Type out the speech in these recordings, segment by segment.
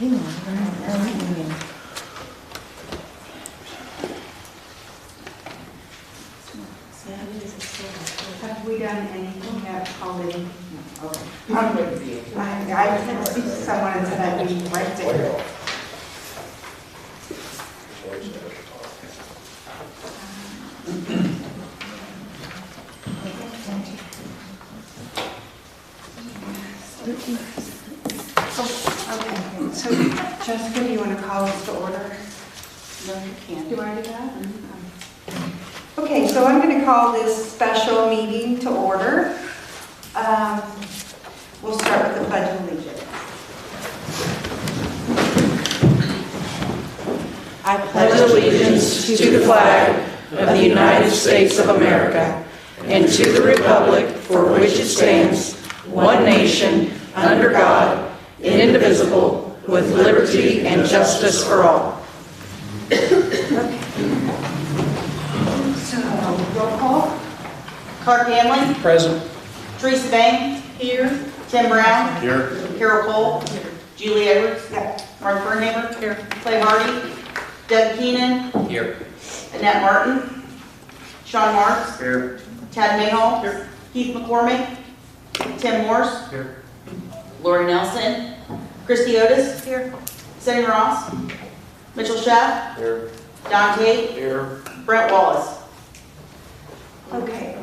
Have we done anything yet already? Okay. I'm good with you. I can see someone in that meeting right there. Okay, so Jessica, do you want to call us to order? No, you can't. Do I do that? Okay, so I'm going to call this special meeting to order. We'll start with the Pledge of Allegiance. I pledge allegiance to the flag of the United States of America and to the republic for which it stands, one nation, under God, indivisible, with liberty and justice for all. Okay. So, roll call. Clark Hanley, Present. Teresa Bain. Here. Tim Brown. Here. Carol Cole. Julie Edwards. Yeah. Mark Burnhammer. Here. Clay Hardy. Doug Keenan. Here. Annette Martin. Sean Marks. Here. Tad Mayhall. Here. Keith McCormick. Tim Morse. Here. Lori Nelson. Christy Otis. Here. Sonny Ross. Mitchell Sheff. Here. Don Tate. Here. Brent Wallace. Okay,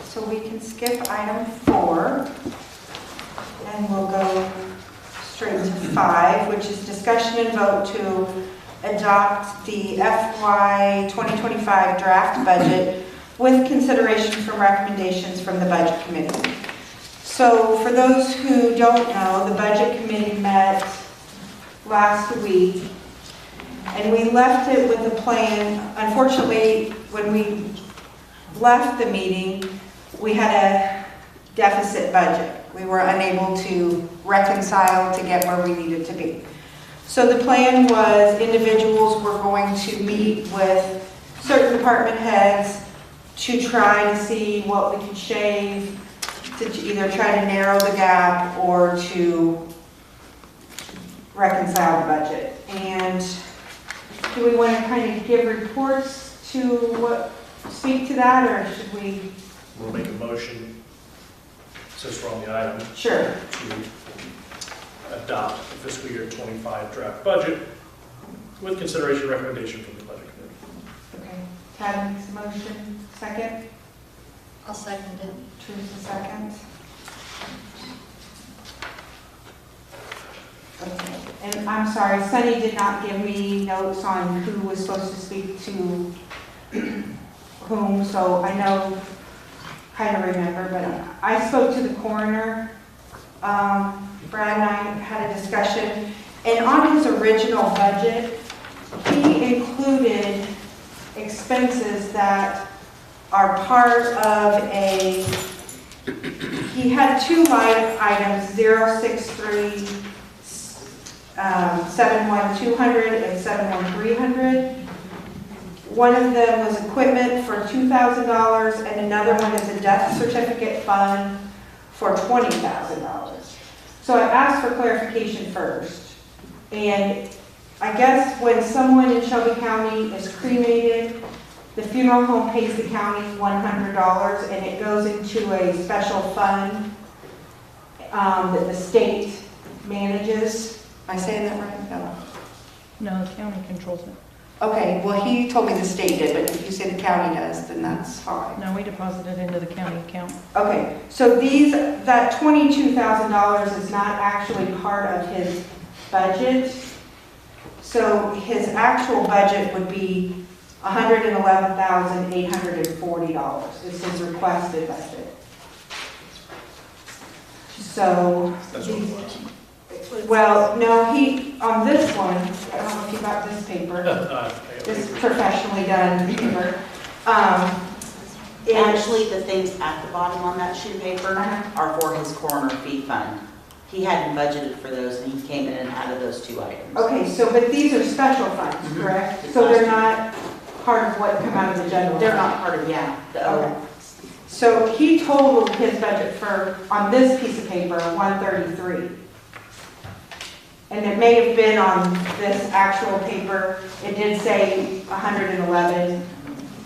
so we can skip item 4, and we'll go straight to 5, which is discussion and vote to adopt the FY 2025 draft budget with consideration from recommendations from the Budget Committee. So for those who don't know, the Budget Committee met last week, and we left it with a plan. Unfortunately, when we left the meeting, we had a deficit budget. We were unable to reconcile to get where we needed to be. So the plan was individuals were going to meet with certain department heads to try to see what we could shave, to either try to narrow the gap or to reconcile the budget. And do we want to kind of give reports to speak to that, or should we? We'll make a motion, since we're on the item, Sure. to adopt the fiscal year 25 draft budget with consideration and recommendation from the Budget Committee. Okay. Tad makes a motion. Second. I'll second it. Teresa second. Okay. And I'm sorry, Sunny did not give me notes on who was supposed to speak to whom, so I know, kind of remember, but I spoke to the coroner. Brad and I had a discussion, and on his original budget, he included expenses that are part of he had 2 line items, 063 71200 and 71300. One of them was equipment for $2,000, and another one is a death certificate fund for $20,000. So I asked for clarification first. And I guess when someone in Shelby County is cremated, the funeral home pays the county $100, and it goes into a special fund that the state manages. Am I saying that right? No. No, the county controls it. Okay, well, he told me the state did, but if you say the county does, then that's fine. No, we deposit it into the county account. Okay, so that $22,000 is not actually part of his budget. So his actual budget would be $111,840 is his requested budget. So, That's what it was. well, no, on this one, I don't know if you got this paper. This professionally done paper. Actually, the things at the bottom on that sheet of paper are for his coroner fee fund. He hadn't budgeted for those, and he came in and added those 2 items. Okay, so, but these are special funds, correct? So they're not part of what come out of the general? They're not part of, yeah. Okay. So he totaled his budget on this piece of paper, 133. And it may have been on this actual paper, it did say 111,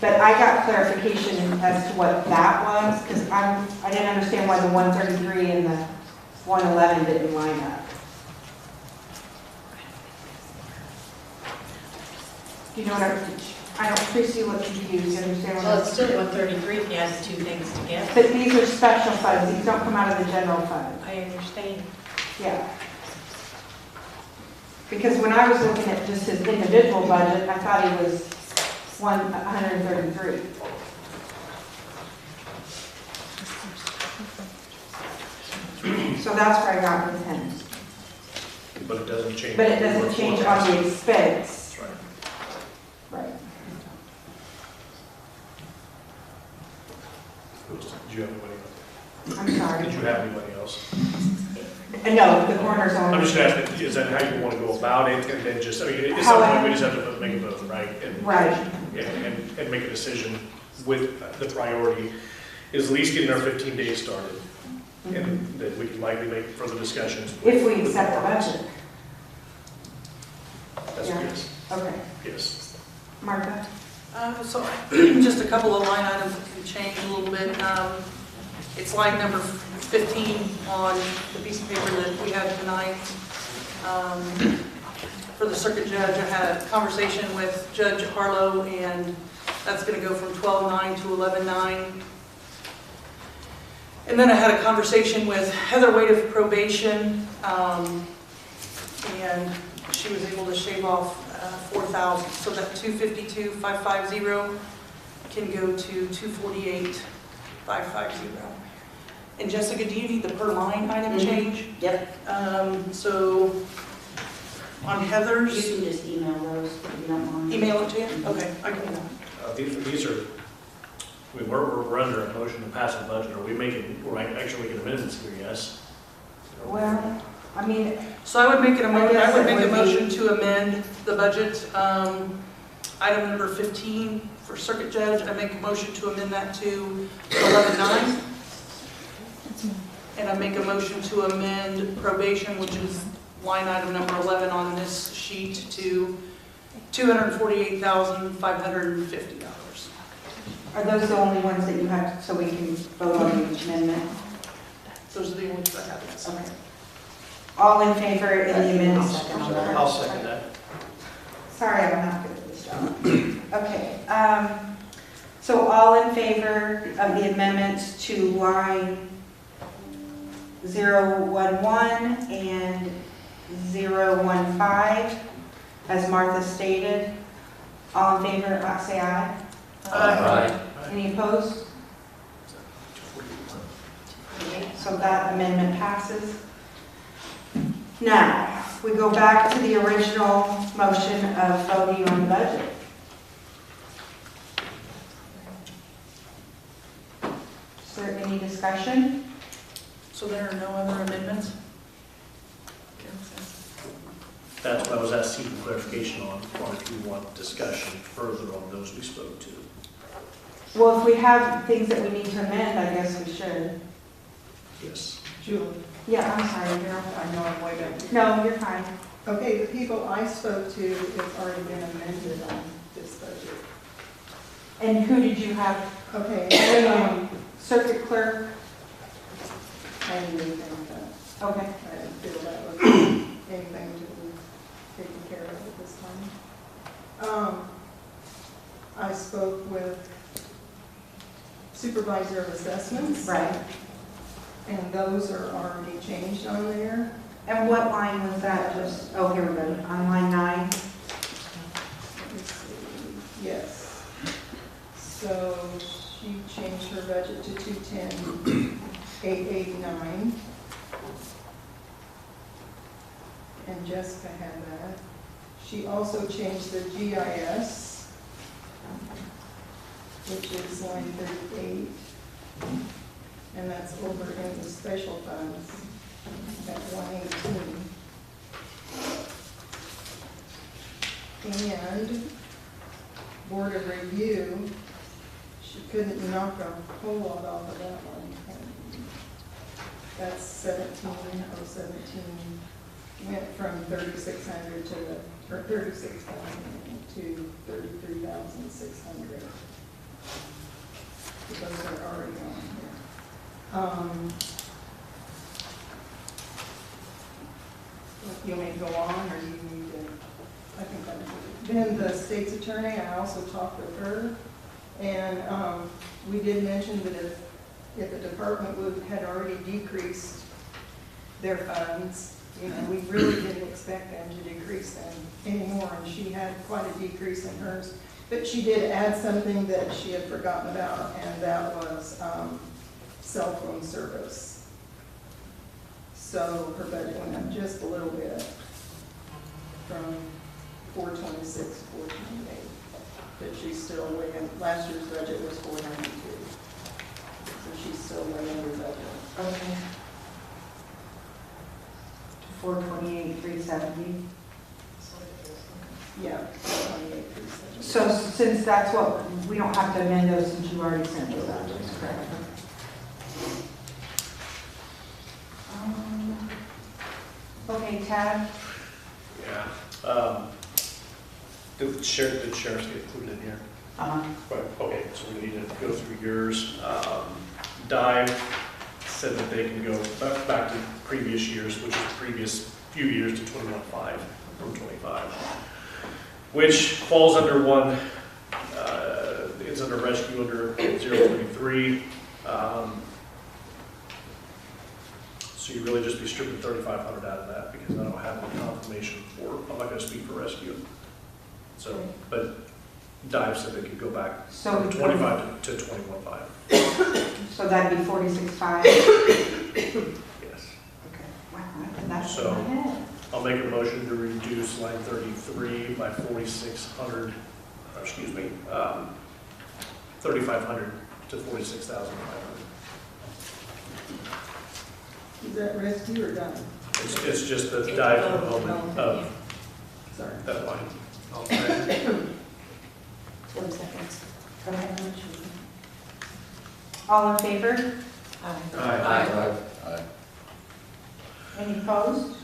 but I got clarification as to what that was, because I didn't understand why the 133 and the 111 didn't line up. Do you know what I don't, Tracy, you look confused, you understand what Well, I'm it's still 133 if you add the two things together. But these are special funds, these don't come out of the general fund. I understand. Yeah. Because when I was looking at just his individual budget, I thought he was 133. So that's where I got with him. But it doesn't change. But it doesn't change on the expense. That's right. Right. Did you have anybody else? I'm sorry. Did you have anybody else? No, the coroner's on. I'm just asking, is that how you want to go about it? And then just, I mean, at some point, we just have to make a vote, right? And- Right. And make a decision with the priority is at least getting our 15 days started. And that we can likely make further discussions. If we accept the budget. That's Yeah. yes, Okay. yes. Martha? So just a couple of line items that can change a little bit. It's line number 15 on the piece of paper that we have tonight. For the circuit judge, I had a conversation with Judge Harlow, and that's going to go from 12/9 to 11/9. And then I had a conversation with Heather Wade of probation, and she was able to shave off 4,000. So that 252,550 can go to 248,550. And Jessica, do you need the per line item change? Yep. So on You Heather's, can just email those if you don't mind. email it to you? Okay, I can. These are, I mean, we're under a motion to pass a budget. Are we making, we're actually making amendments here, yes? Well, I mean, So I would make a would be- motion to amend the budget, item number 15 for circuit judge. I make a motion to amend that to 11/9. And I make a motion to amend probation, which is line item number 11 on this sheet, to $248,550. are those the only ones that you have, so we can vote on the amendment? Those are the only ones I have. Yes. Okay. All in favor in the amendment? I'll second that. Sorry, I'm not good at this job. Okay, so all in favor of the amendments to line 011 and 015, as Martha stated, all in favor, say aye. Aye. Any opposed? So that amendment passes. Now, we go back to the original motion of voting on the budget. Is there any discussion? So there are no other amendments? That's what I was asking for clarification on, or if you want discussion further on those we spoke to. Well, if we have things that we need to amend, I guess we should. Yes. Julie, Yeah, I'm sorry, you're, I know I'm way back. no, you're fine. Okay, the people I spoke to, it's already been amended on this budget. And who did you have? Okay, Circuit clerk? I didn't do anything with that. Okay. I didn't feel that was anything to be taken care of at this time. I spoke with supervisor of assessments. Right. And those are already changed on there. And what line was that? Just, oh, here we go, on line 9. Let me see. Yes. So she changed her budget to 210,889. And Jessica had that. She also changed the GIS, which is line 38. And that's over in the special funds at 118. And Board of Review, she couldn't knock a whole lot off of that one. That's 17,017. went from 3,600 or 36,000 to 33,600. Those are already on here. You want me to go on, or do you need to? I think I'm good. Then the state's attorney, I also talked with her, and we did mention that if the department had already decreased their funds, you know, we really didn't expect them to decrease them anymore, and she had quite a decrease in hers. But she did add something that she had forgotten about, and that was cell phone service. So her budget went up just a little bit from 426 to 428. But she's still way in, last year's budget was 492. So she's still way under budget. Okay. 428, 370. Yeah, 428, 370. So since that's what, we don't have to amend those since you already sent those out, is correct? Okay, Tad? Yeah. Did the sheriff's get included in here? Uh-huh. Right, okay, so we need to go through yours. Dive said that they can go back to previous years, which is the previous few years to 21.5 from 25, which falls under one, it's under rescue under 023. So you really just be stripping 3,500 out of that because I don't have any confirmation for, I'm not gonna speak for rescue. So, but Dive said they could go back So from 25 to 21.5. So that'd be 46.5? Yes. Okay. Wow, that's So- in my head. I'll make a motion to reduce line 33 by 4,600, or excuse me, 3,500 to 46,500. Is that rescue or done? It's just the dive component of Sorry. that line. I'll second. 20 seconds. Go ahead. All in favor? Aye. Any opposed?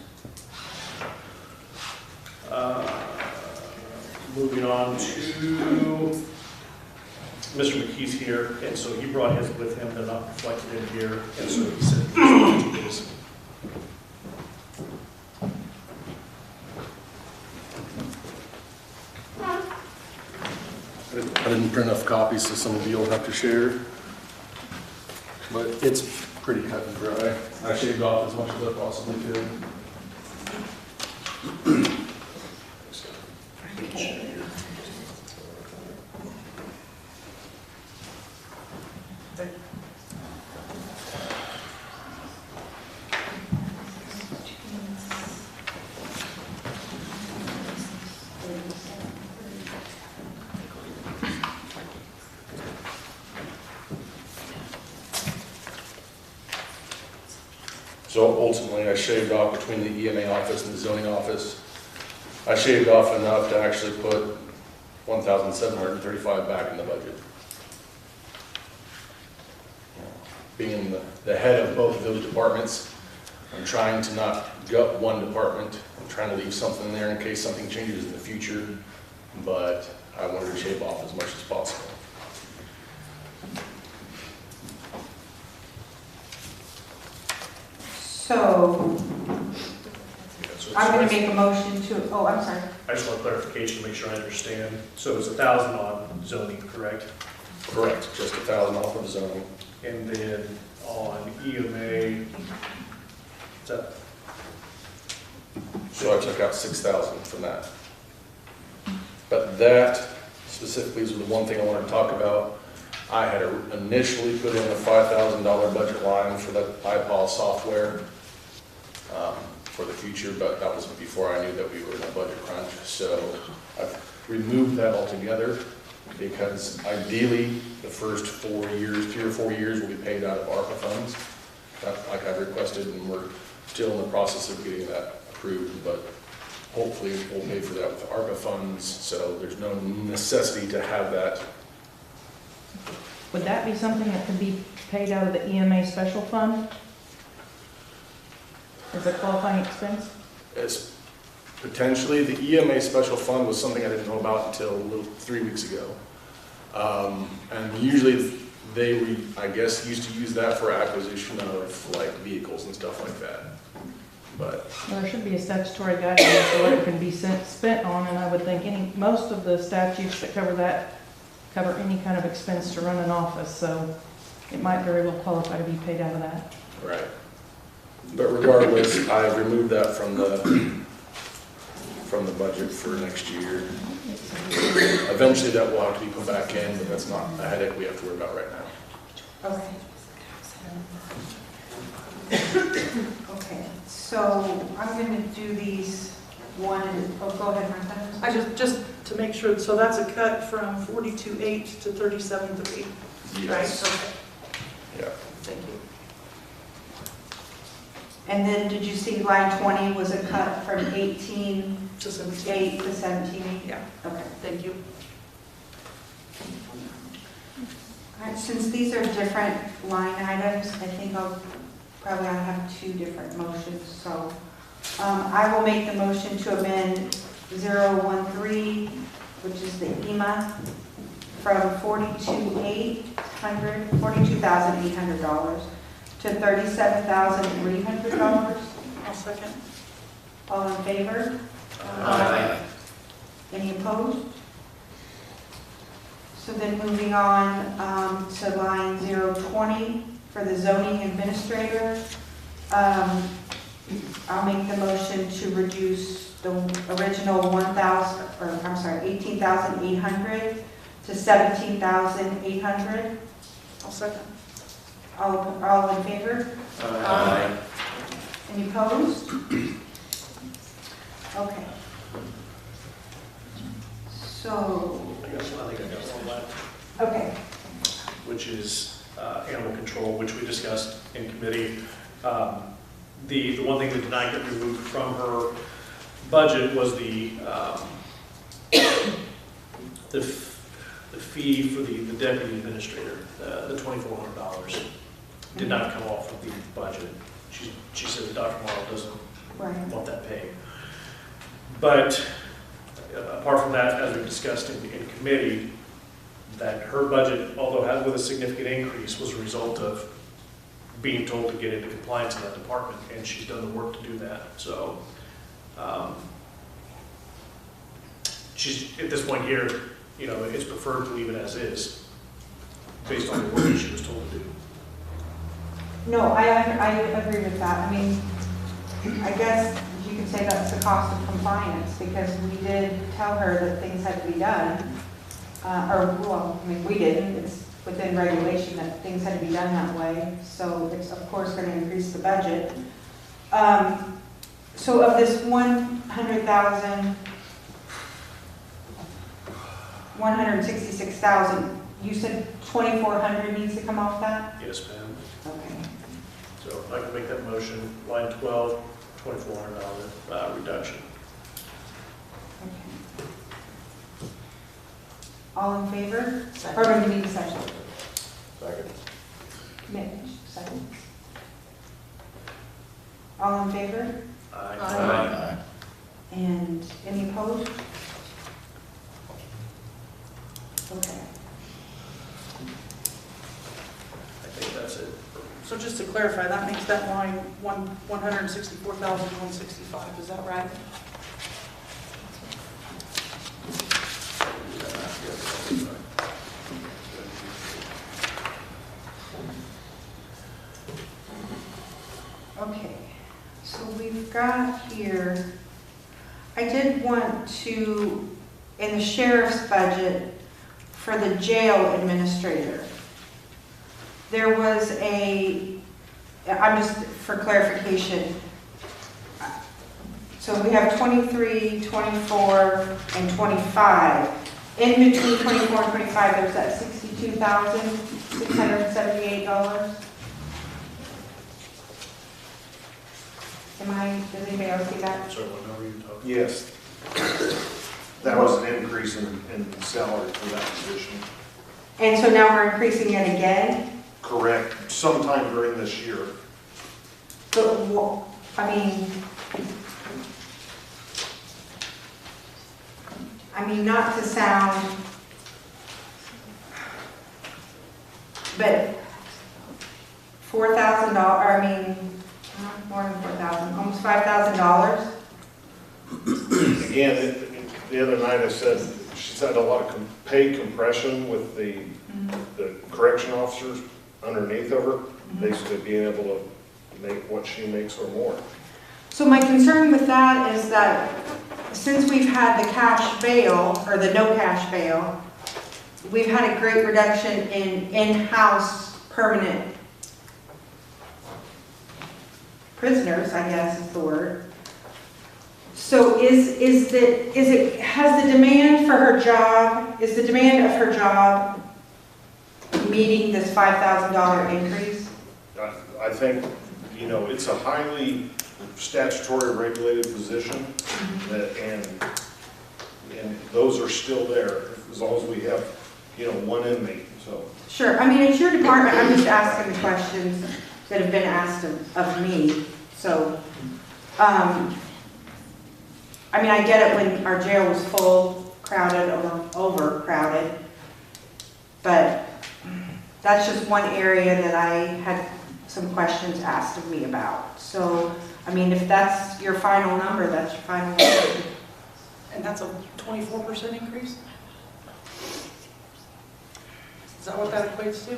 Moving on to Mr. McKee's here, and so he brought his with him, they're not reflected in here, and so he said his. I didn't print enough copies, so some of you will have to share. But it's pretty cut and dry. I shaved off as much as I possibly could. So ultimately, I shaved off between the EMA office and the zoning office. I shaved off enough to actually put 1,735 back in the budget. Being the head of both of those departments, I'm trying to not gut one department. I'm trying to leave something there in case something changes in the future, but I wanted to shave off as much as possible. So So I'm going to make a motion to, oh, I'm sorry. I just want clarification to make sure I understand. So it's 1,000 on zoning, correct? Correct, just 1,000 off of zoning. And then on EMA, is that, So I took out 6,000 from that. But that specifically is the one thing I wanted to talk about. I had initially put in a $5,000 budget line for the iPal software for the future, but that was before I knew that we were in a budget crunch. So I've removed that altogether because ideally the first 4 years, 3 or 4 years will be paid out of ARPA funds, like I requested, and we're still in the process of getting that approved, but hopefully we'll pay for that with ARPA funds, so there's no necessity to have that. Would that be something that could be paid out of the EMA special fund? As a qualifying expense? It's potentially, the EMA special fund was something I didn't know about until 3 weeks ago. And usually they, I guess, used to use that for acquisition of like vehicles and stuff like that. But Well, there should be a statutory guideline for what it can be spent on, and I would think most of the statutes that cover that cover any kind of expense to run an office, so it might very well qualify to be paid out of that. right. But regardless, I've removed that from the budget for next year. Eventually that will have to be put back in, but that's not a headache we have to worry about right now. Okay. Okay, so I'm going to do these one, go ahead, Martha. I just to make sure, so that's a cut from 42.8 to 37.3, right? Yes. Okay, Yeah. thank you. And then did you see line 20 was a cut from 18.8 To 17. to 17.8? Yeah, Okay. thank you. All right, since these are different line items, I think I'll have two different motions. So I will make the motion to amend 013, which is the EMA, from $42,800 to $37,300. I'll second. All in favor? Aye. Any opposed? So then moving on to line 020 for the zoning administrator. I'll make the motion to reduce the original 18,800 to 17,800. I'll second. All in favor? Aye. Any opposed? Okay. So, I think I got one left, okay, which is animal control, which we discussed in committee. The one thing that did not get removed from her budget was the fee for the deputy administrator, the $2,400. Did not come off of the budget. She said that Dr. Morrow doesn't right. want that paid. But apart from that, as we discussed in committee, that her budget, although had with a significant increase, was a result of being told to get into compliance in that department, and she's done the work to do that. So she's, at this point here, it's preferred to leave it as is, based on the work that she was told to do. No, I agree with that. I mean, I guess you could say that's the cost of compliance, because we did tell her that things had to be done. We didn't. It's within regulation that things had to be done that way. So it's, of course, going to increase the budget. So of this 166,000, you said 2,400 needs to come off that? Yes, ma'am. Okay. So if I can make that motion, line 12, $2,400 reduction. Okay. All in favor? Second. Or do we need a second? Second. Mitch, second. All in favor? Aye. And any opposed? Okay. I think that's it. So just to clarify, that makes that line 164,165, is that right? Okay, so we've got here, I did want to, in the sheriff's budget, for the jail administrator, there was I'm just for clarification, so we have 23, 24, and 25. In between 24 and 25, there's that $62,678. Does anybody else see that? Sorry, what number are you talking? Yes. That was an increase in salary for that position. And so now we're increasing it again? Correct, sometime during this year. But, I mean, I mean, not to sound, but $4,000, I mean, more than 4,000, almost $5,000. Again, the other night I said, she's had a lot of pay compression with the correction officers underneath of her, basically being able to make what she makes or more. So my concern with that is that since we've had the cash bail, or the no cash bail, we've had a great reduction in in-house permanent prisoners, I guess is the word. So has the demand for her job, is the demand of her job meeting this $5,000 increase? I think, you know, it's a highly statutory regulated position, and those are still there, as long as we have, you know, one inmate, so. Sure, I mean, it's your department, I'm just asking the questions that have been asked of me, so, I mean, I get it when our jail was full, crowded, or overcrowded, but that's just one area that I had some questions asked of me about. So, I mean, if that's your final number, that's your final number. And that's a 24% increase? Is that what that equates to?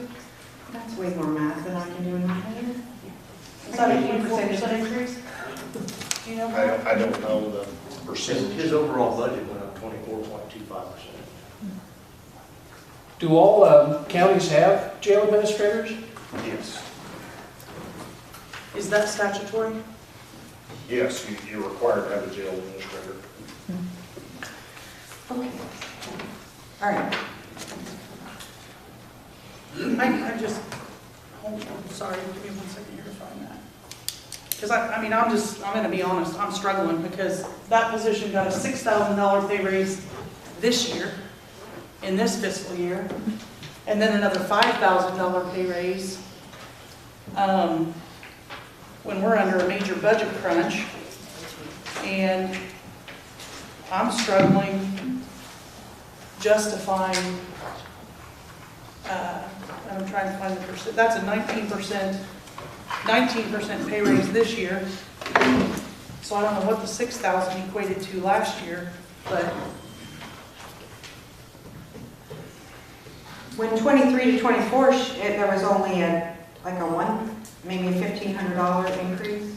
That's way more math than I can do in my head. Is that a 24% increase? Do you know? I don't know the percentage. His overall budget went up 24.25%. Do all counties have jail administrators? Yes, Is that statutory? yes, you're required to have a jail administrator. Okay. All right. I just, hold on, sorry, give me 1 second here to find that. Because I'm going to be honest, I'm struggling because that position got a $6,000 pay raise this year, in this fiscal year, and then another $5,000 pay raise when we're under a major budget crunch. And I'm struggling justifying, I'm trying to find the percent, that's a 19% pay raise this year. So I don't know what the 6,000 equated to last year, but When 23 to 24, there was only maybe a $1,500 increase.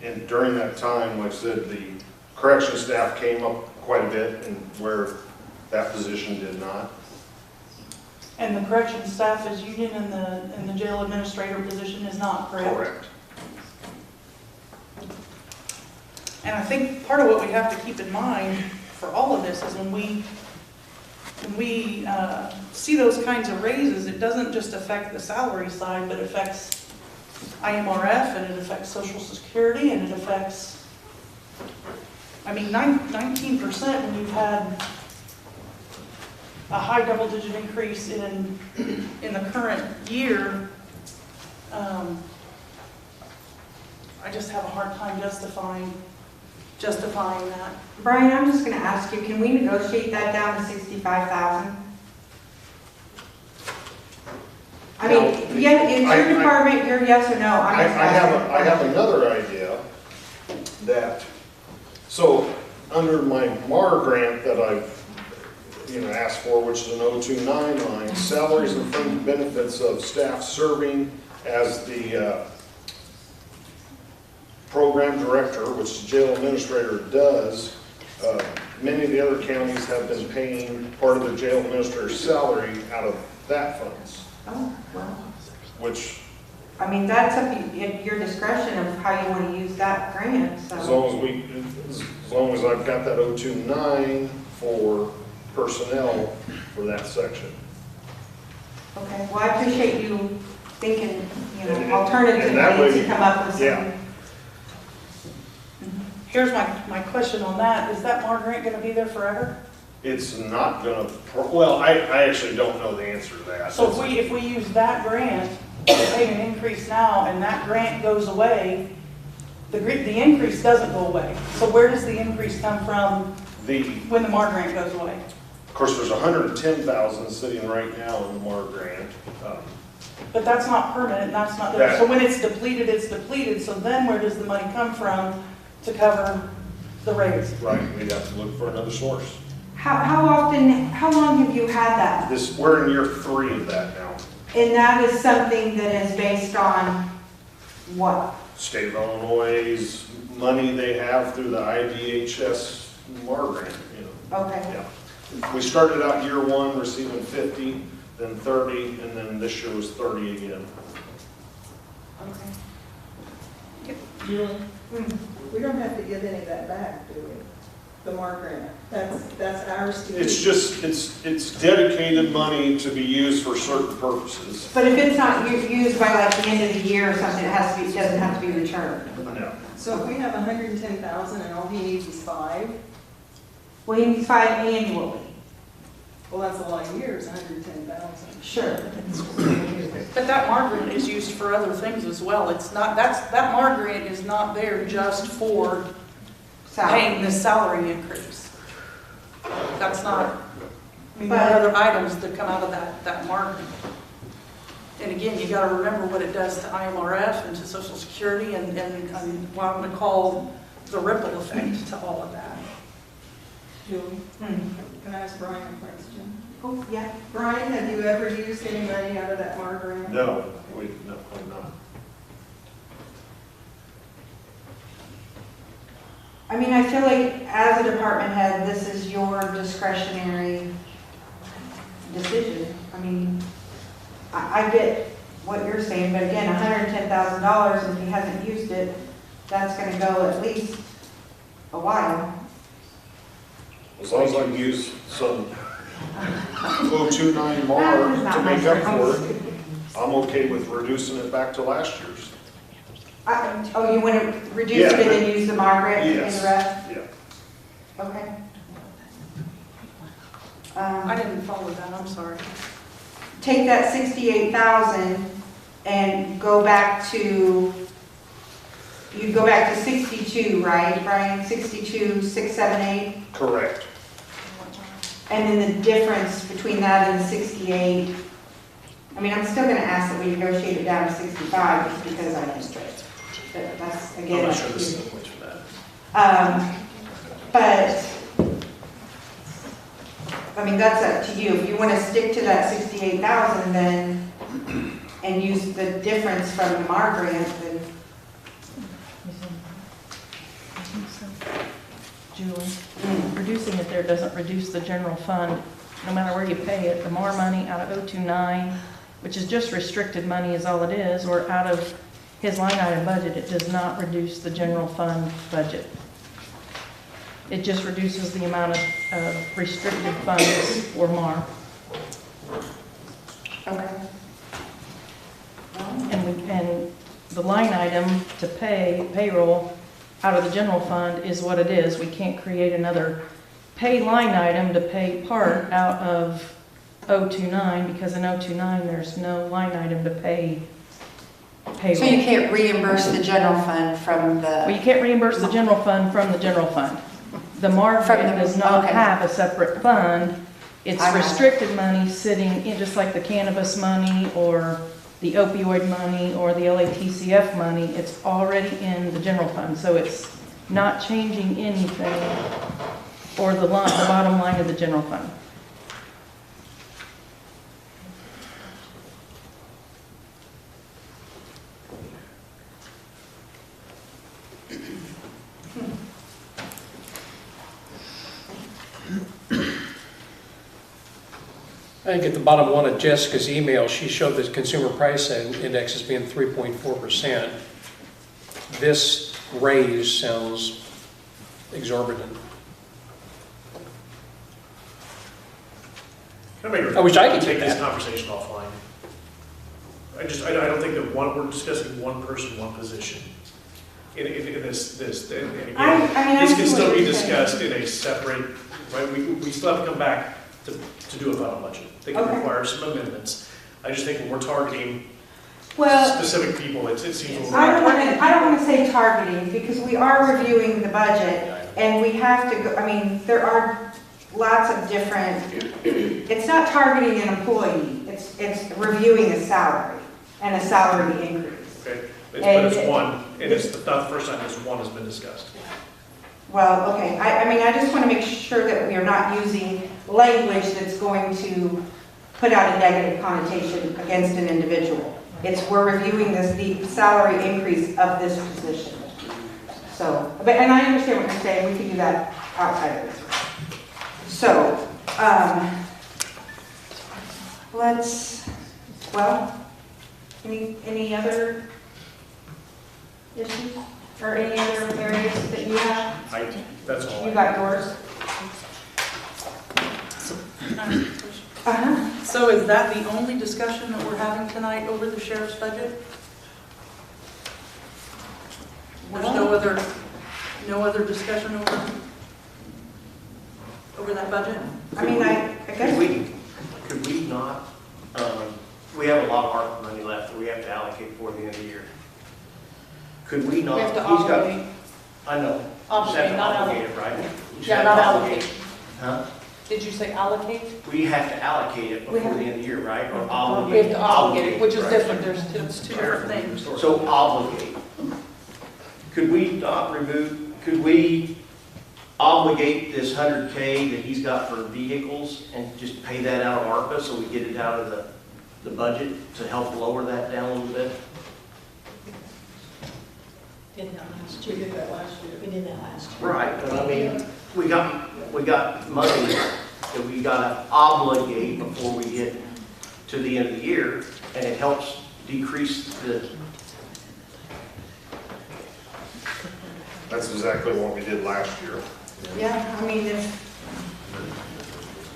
And during that time, like I said, the correction staff came up quite a bit, and where that position did not. and the correction staff is union and the jail administrator position is not, correct? Correct. And I think part of what we have to keep in mind for all of this is when we see those kinds of raises, it doesn't just affect the salary side, but it affects IMRF, and it affects Social Security, and it affects, 19% when you've had a high double-digit increase in the current year. I just have a hard time justifying that. Brian, I'm just going to ask you, can we negotiate that down to $65,000? I mean, yeah, it's your department, you're yes or no. I have another idea that, so under my MAR grant that I've, asked for, which is an 029 line, salaries and fringe benefits of staff serving as the program director, which the jail administrator does. Many of the other counties have been paying part of the jail administrator's salary out of that funds, Oh, well, which, that's up at your discretion of how you want to use that grant, as so. long as I've got that 029 for personnel for that section. Okay, well, I appreciate you thinking, And alternative that ways way- to come up with some. yeah. Here's my question on that. Is that MAR grant going to be there forever? It's not gonna, well, I actually don't know the answer to that. So if we use that grant to pay an increase now and that grant goes away, the increase doesn't go away. So where does the increase come from when the MAR grant goes away? Of course, there's 110,000 sitting right now in the MAR grant. But that's not permanent, that's not there. So when it's depleted, it's depleted. So then where does the money come from to cover the raise? Right, we'd have to look for another source. How long have you had that? We're in year 3 of that now. And that is something that is based on what? State of Illinois' money they have through the IDHS MAR grant, you know. Okay. Yeah. We started out year 1 receiving 50, then 30, and then this year was 30 again. Okay. Julie, we don't have to give any of that back, do we? The MAR grant, that's ours to It's use. just, it's dedicated money to be used for certain purposes. But if it's not used by like the end of the year or something, it doesn't have to be returned. No. So if we have 110,000 and all he needs is 5, Well, he needs 5 annually. well, that's a lot of years, 110,000. Sure. But that MAR grant is used for other things as well. It's not, that MAR grant is not there just for paying the salary increase. That's not, I mean, there are other items that come out of that MAR grant. And again, you gotta remember what it does to IMRF and to Social Security and what I'm gonna call the ripple effect to all of that. Julie, can I ask Brian a question? Oh, yeah. Brian, have you ever used any money out of that MAR grant? No, we're not. I mean, I feel like as a department head, this is your discretionary decision. I mean, I get what you're saying, but again, $110,000, if he hasn't used it, that's gonna go at least a while. As long as I can use some 029 MAR to make up for it, I'm okay with reducing it back to last year's. Oh, you want to reduce it and use the Margaret and the Yes. rest? Yeah. Okay. I didn't follow that, I'm sorry. Take that 68,000 and go back to, you'd go back to 62, right, Brian? 62, 678? Correct. And then the difference between that and the 68, I mean, I'm still going to ask that we negotiate it down to 65 just because I'm interested. But that's, again, I'm not up sure to this you. is the point for that. But, I mean, that's up to you. If you want to stick to that 68,000 then, and use the difference from the MAR grant, then, Julie, reducing it there doesn't reduce the general fund, no matter where you pay it. The MAR money out of 029, which is just restricted money is all it is, or out of his line item budget, it does not reduce the general fund budget. It just reduces the amount of restricted funds for MAR. okay. And the line item to pay payroll out of the general fund is what it is. We can't create another pay line item to pay part out of 029 because in 029 there's no line item to pay payroll. So you can't reimburse the general fund from Well, the, you can't reimburse the general fund from the general fund. The MAR From grant the- does not okay. have a separate fund. It's I got it. restricted money sitting in, just like the cannabis money or the opioid money or the LATCF money. It's already in the general fund, so it's not changing anything or the bottom line of the general fund. I think at the bottom one of Jessica's email, she showed the consumer price index as being 3.4%. This raise sounds exorbitant. I wish I could take take this that. conversation offline. I don't think that we're discussing one person, one position. In this, and again, I mean, I this see can what still be you're saying. discussed in a separate, right, we still have to come back to do a final budget. They can Okay. require some amendments. I just think when we're targeting Well, specific people, it seems a little. I don't want to say targeting, because we are reviewing the budget, and we have to go, I mean, there are lots of different, it's not targeting an employee, it's reviewing a salary and a salary increase. Okay, but it's one, and it's not the first time this one has been discussed. Well, okay, I mean, I just want to make sure that we are not using language that's going to put out a negative connotation against an individual. We're reviewing the salary increase of this position. So, and I understand what you're saying, we can do that outside of this. So, any other issues? Or any other areas that you have? That's all. You got yours? Uh-huh. So is that the only discussion that we're having tonight over the sheriff's budget? There's no other discussion over that budget? I mean, I guess. Could we not, we have a lot of ARPA money left that we have to allocate for the end of the year. Could we not? We have to he's got- obligate. I know. Obligate, You just have to not obligate it, right? You just Yeah, have not to allocate. Huh? Did you say allocate? We have to allocate it We before have- the end of the year, right? Or We obligate. have to obligate it, which is right. different, it's two different things. So obligate. Could we obligate this 100K that he's got for vehicles and just pay that out of ARPA so we get it out of the budget to help lower that down a little bit? Did that last We year. did that last year. We did that last year. Right, but I mean, we got money that we gotta obligate before we get to the end of the year, and it helps decrease the, That's exactly what we did last year. Yeah, I mean,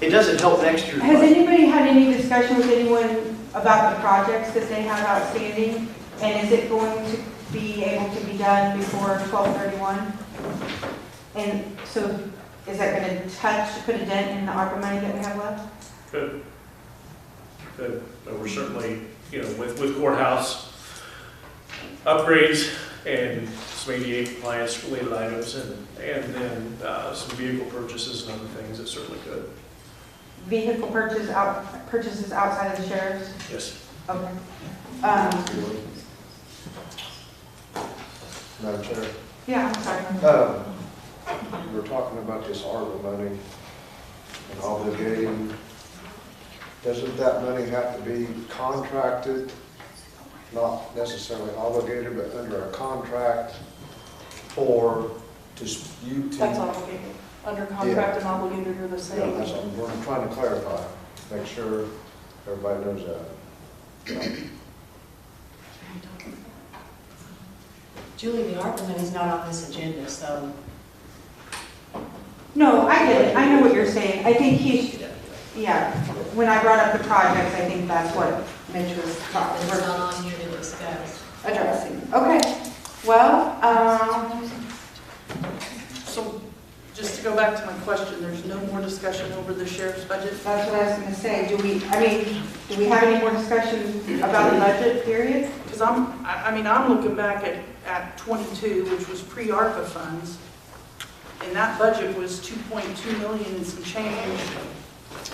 it doesn't help next year's has budget. anybody had any discussion with anyone about the projects that they have outstanding? And is it going to be able to be done before 12/31? And so is that going to put a dent in the ARPA money that we have left? Good. But we're certainly, with courthouse upgrades and some ADA compliance related items and then some vehicle purchases and other things, it certainly could. Vehicle purchases outside of the sheriff's? Yes. Okay. Madam Chair, Yeah, I'm sorry. we're talking about this ARPA money and obligating. Doesn't that money have to be contracted, not necessarily obligated, but under a contract or to you to? That's obligated. Under contract and obligated are the Yeah, same. that's what I'm trying to clarify, make sure everybody knows that. Julie, the ARPA money's not on this agenda, so No, I get it. I know what you're saying. I think when I brought up the projects, I think that's what Mitch was it's not talking, on here to discuss. addressing. Okay. Well, So just to go back to my question, there's no more discussion over the sheriff's budget? that's what I was gonna say. Do we have any more discussion about the budget period? Because I'm looking back at 22, which was pre-ARPA funds, and that budget was 2.2 million and some change,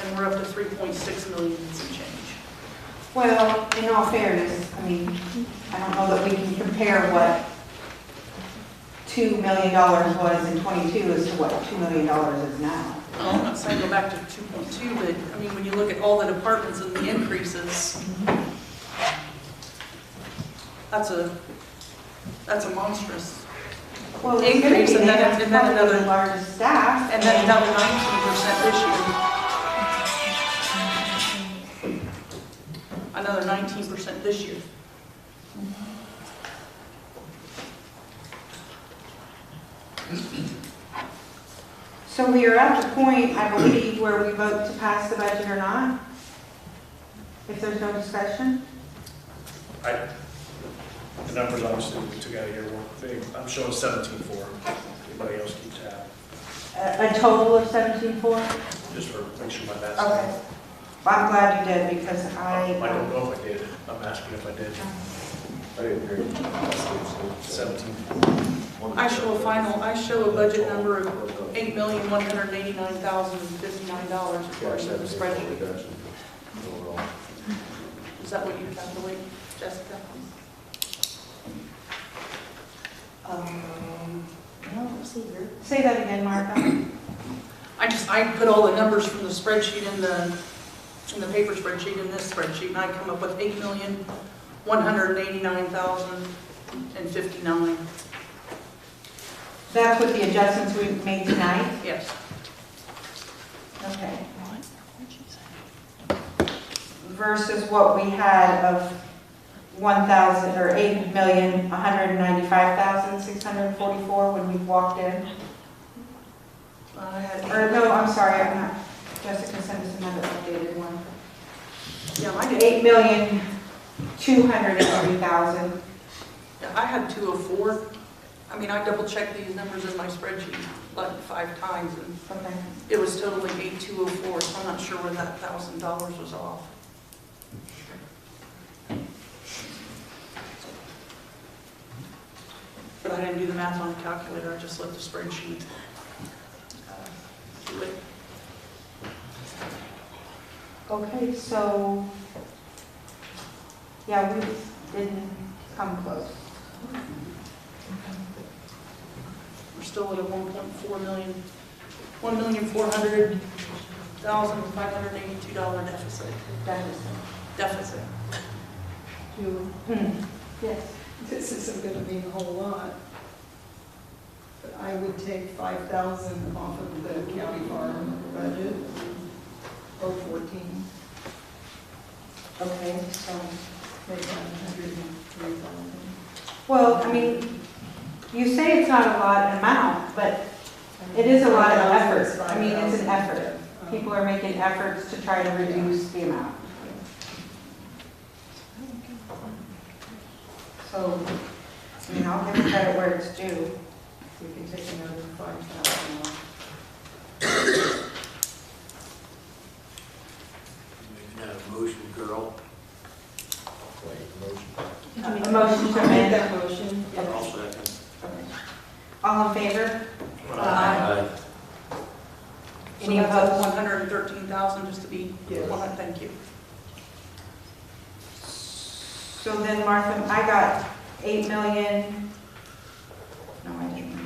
and we're up to 3.6 million and some change. Well, in all fairness, I mean, I don't know that we can compare what $2 million was in 22 as to what $2 million is now. Well, I'm not saying go back to 2.2, but I mean, when you look at all the departments and the increases, that's a monstrous. Well, it's gonna Increase, be, and they then- have and then probably another- the largest staff. And then another 19% this year. Another 19% this year. So we are at the point, I believe, where we vote to pass the budget or not? If there's no discussion? The numbers obviously we took out of here were big. I'm showing 17.4. Anybody else keep tab? A total of 17.4? Just for, make sure my math's Okay. right. I'm glad you did, because I don't know if I did. I'm asking if I did. I didn't hear you. 17. I show a budget number of $8,189,059 according to the spreadsheet. Is that what you calculate, Jessica? No, let's see here. Say that again, Martha. I put all the numbers from the spreadsheet in the paper spreadsheet in this spreadsheet, and I come up with 8,189,059. That's with the adjustments we made tonight? Yes. Okay. Versus what we had of 1,000, or 8,195,644 when we walked in? I had Or no, I'm sorry, I'm not, Jessica sent us another updated one. Yeah, I did. 8,203,000. Yeah, I had 204. I mean, I double checked these numbers in my spreadsheet like 5 times, and Okay. it was totally 8,204, so I'm not sure where that $1,000 was off. But I didn't do the math on the calculator, I just let the spreadsheet do it. Okay, so, yeah, we didn't come close. We're still at a 1.4 million, $1,400,582 deficit. Julie, Yes. this isn't gonna mean a whole lot. But I would take 5,000 off of the county farm budget, 014, Okay, so, make that 103,000. well, I mean, you say it's not a lot in amount, but it is a lot of effort. I mean, it's an effort. People are making efforts to try to reduce the amount. So, I mean, I'll give it credit where it's due. We can take another 5,000 off. Making that a motion, girl. A motion to I'll make amend. that motion. I'll second. Okay. All in favor? Aye. So Any that's opposed? up 113,000 just to be, Yes. thank you. So then, Martha, I got 8 million. No, I didn't.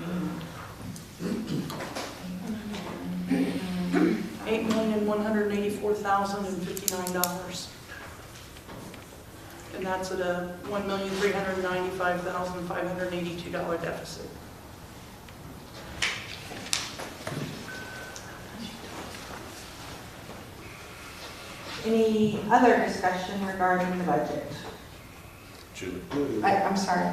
$8,184,059. And that's at a $1,395,582 deficit. Any other discussion regarding the budget? Julie. I'm sorry.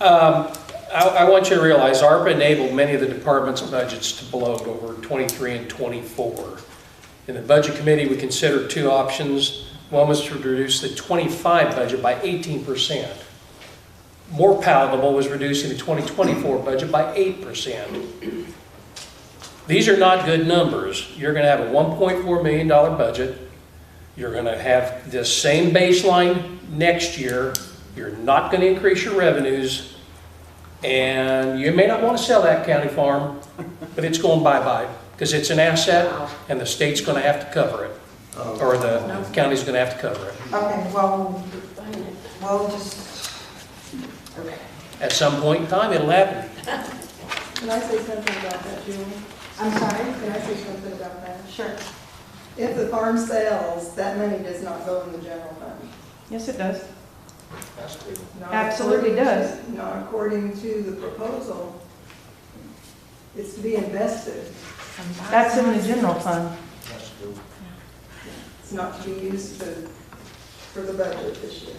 I want you to realize ARPA enabled many of the departments' budgets to bloat over 23 and 24. In the Budget Committee, we considered 2 options. One was to reduce the 25 budget by 18%. More palatable was reducing the 2024 budget by 8%. These are not good numbers. You're going to have a $1.4 million budget. You're going to have this same baseline next year. You're not going to increase your revenues. And you may not want to sell that county farm, but it's going bye-bye because it's an asset and the state's going to have to cover it. Or the county's going to have to cover it. Okay, well, we'll just, okay. At some point in time, it'll happen. Can I say something about that, Julie? I'm sorry? Can I say something about that? Sure. If the farm sells, that money does not go in the general fund. Yes, it does. Not Absolutely according does. to- Not according to the proposal. It's to be invested. That's in the general fund. It's not to be used for the budget this year.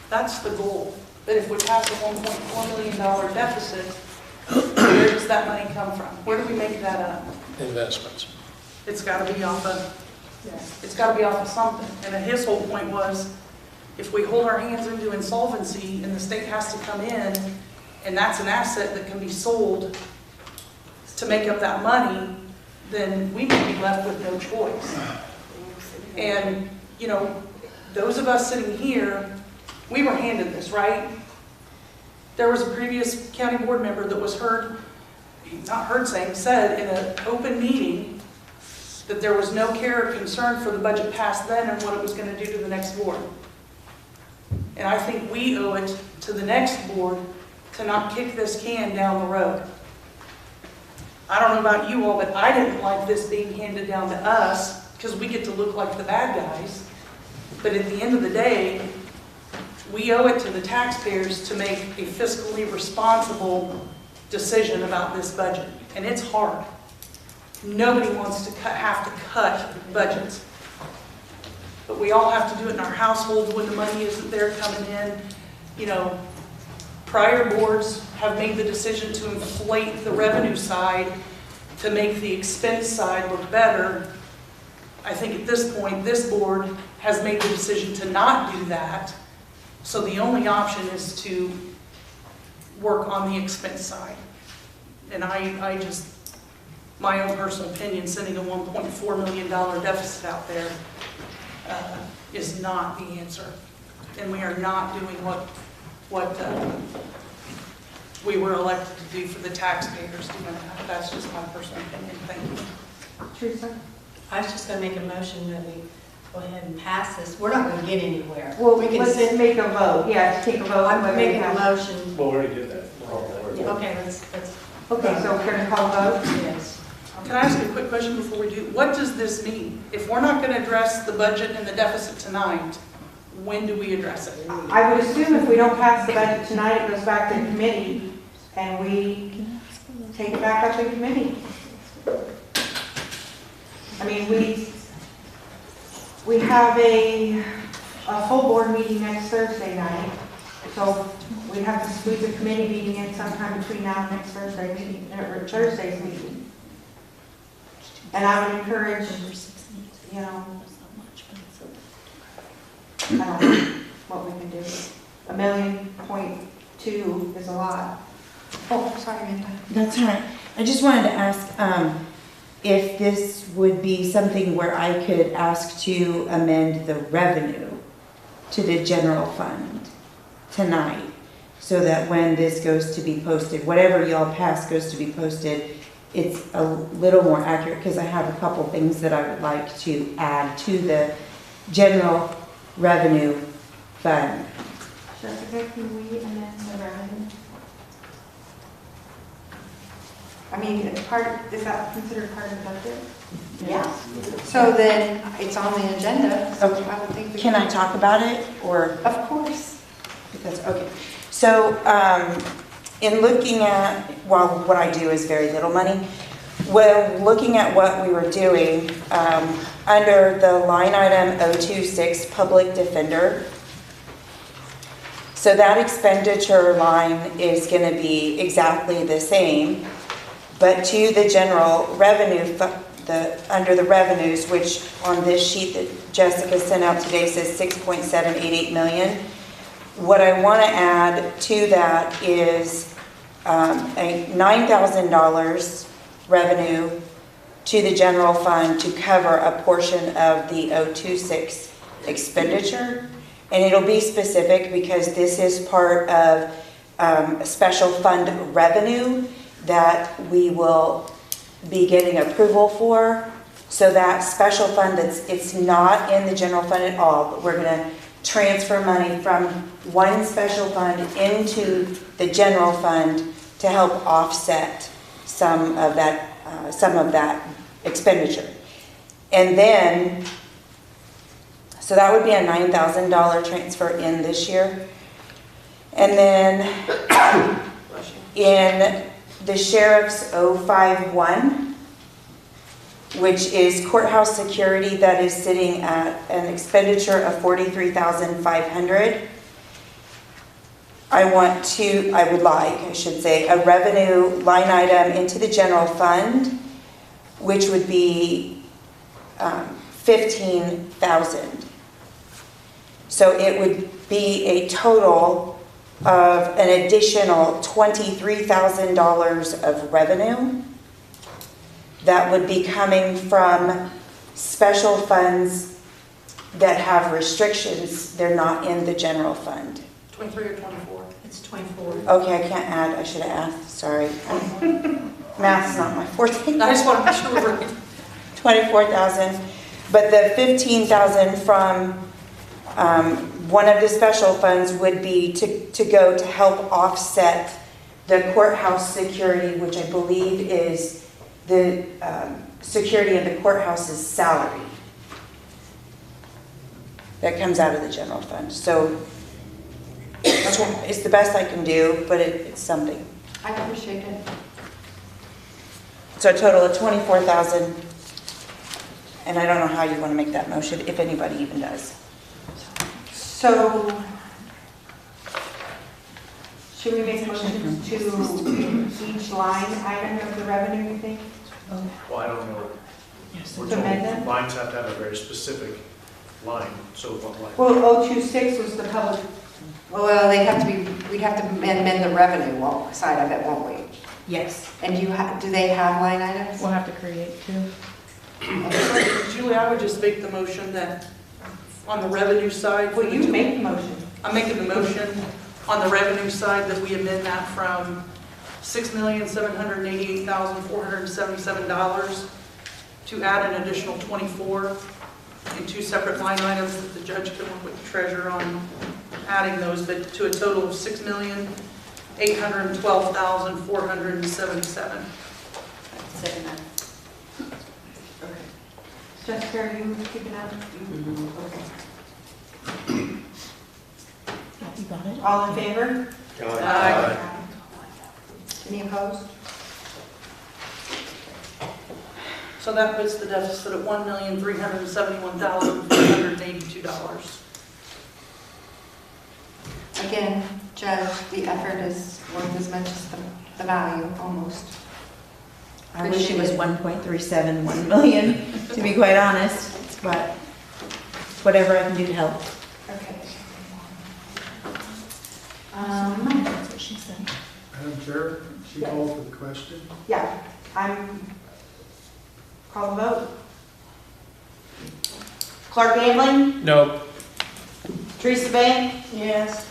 That's the goal. But if we pass a $1.4 million deficit, where does that money come from? Where do we make that up? Investments. It's got to be off of, Yeah. it's got to be off of something. And his whole point was, if we hold our hands into insolvency and the state has to come in, and that's an asset that can be sold to make up that money, then we may be left with no choice. And, you know, those of us sitting here, we were handed this, right? There was a previous county board member that was said in an open meeting that there was no care or concern for the budget passed then and what it was going to do to the next board. And I think we owe it to the next board to not kick this can down the road. I don't know about you all, but I didn't like this being handed down to us because we get to look like the bad guys. But at the end of the day, we owe it to the taxpayers to make a fiscally responsible decision about this budget. And it's hard. Nobody wants to have to cut budgets. But we all have to do it in our households when the money isn't there coming in. You know, prior boards have made the decision to inflate the revenue side to make the expense side look better. I think at this point, this board has made the decision to not do that. So the only option is to work on the expense side. And I just, my own personal opinion, sending a $1.4 million deficit out there is not the answer. And we are not doing what we were elected to do for the taxpayers. That's just my personal opinion. Thank you. Teresa? I was just going to make a motion that we go ahead and pass this. We're not going to get anywhere. Well, we can let's send. make a vote. Yeah, take a vote. I'm making a motion. Well, we already did that. We're all there. Okay, let's. Okay, so we're going to call a vote? Yes. Can I ask you a quick question before we do? What does this mean? If we're not going to address the budget and the deficit tonight, when do we address it? I would assume if we don't pass the budget tonight, it goes back to committee, and we take it back up in committee. I mean, we have a full board meeting next Thursday night, so we have to squeeze a committee meeting in sometime between now and next Thursday meeting, or Thursday's meeting. And I would encourage, you know, I don't know what we can do. $1.2 million is a lot. Oh, sorry, Amanda. That's all right. I just wanted to ask if this would be something where I could ask to amend the revenue to the general fund tonight, so that when this goes to be posted, whatever y'all pass goes to be posted, it's a little more accurate, because I have a couple things that I would like to add to the general revenue fund. Jessica, can we amend the revenue? I mean, it's is that considered part of the budget? Yeah. So then it's on the agenda, so Okay. I would think we Can I talk about it, or? Of course. Because, okay. So, in looking at, well, what I do is very little money. When looking at what we were doing, under the line item 026, Public Defender, so that expenditure line is going to be exactly the same, but to the general revenue, under the revenues, which on this sheet that Jessica sent out today says 6.788 million. What I want to add to that is a $9,000 revenue to the general fund to cover a portion of the 026 expenditure. And it'll be specific because this is part of a special fund revenue that we will be getting approval for. So that special fund, it's not in the general fund at all, but we're going to transfer money from one special fund into the general fund to help offset some of that expenditure. And then, so that would be a $9,000 transfer in this year. And then in the sheriff's 051, which is courthouse security, that is sitting at an expenditure of $43,500. I would like a revenue line item into the general fund, which would be $15,000. So it would be a total of an additional $23,000 of revenue that would be coming from special funds that have restrictions. They're not in the general fund. 23 or 24? It's 24. Okay, I can't add, I should have asked, sorry. Math's not my forte. I just want to make sure we're right. 24,000, but the 15,000 from one of the special funds would be to go to help offset the courthouse security, which I believe is the security of the courthouse's salary. That comes out of the general fund. So it's the best I can do, but it's something. I appreciate it. So a total of 24,000. And I don't know how you want to make that motion, if anybody even does. So, should we make motions to each line item of the revenue, you think? Well, I don't know. We're To amend told them? lines have to have a very specific line, so what line? Well, 026 was the public, Well, they have to be, we'd have to amend the revenue side of it, won't we? Yes. And do they have line items? We'll have to create two. Julie, I would just make the motion that on the revenue side. well, you make the motion. I'm making the motion on the revenue side that we amend that from $6,788,477 to add an additional 24 in two separate line items that the judge can work with the treasurer on adding those, but to a total of $6,812,477. Second that. Jessica, are you keeping up? Okay. You got it? All in favor? Aye. Any opposed? So that puts the deficit at $1,371,482. Again, Judge, the effort is worth as much as the value, almost. I wish it was 1.371 million, to be quite honest, but whatever I can do to help. Okay. That's what she said. Madam Chair, she called for the question. Yeah, call the vote. Clark Gambling, No. Teresa Bank, Yes.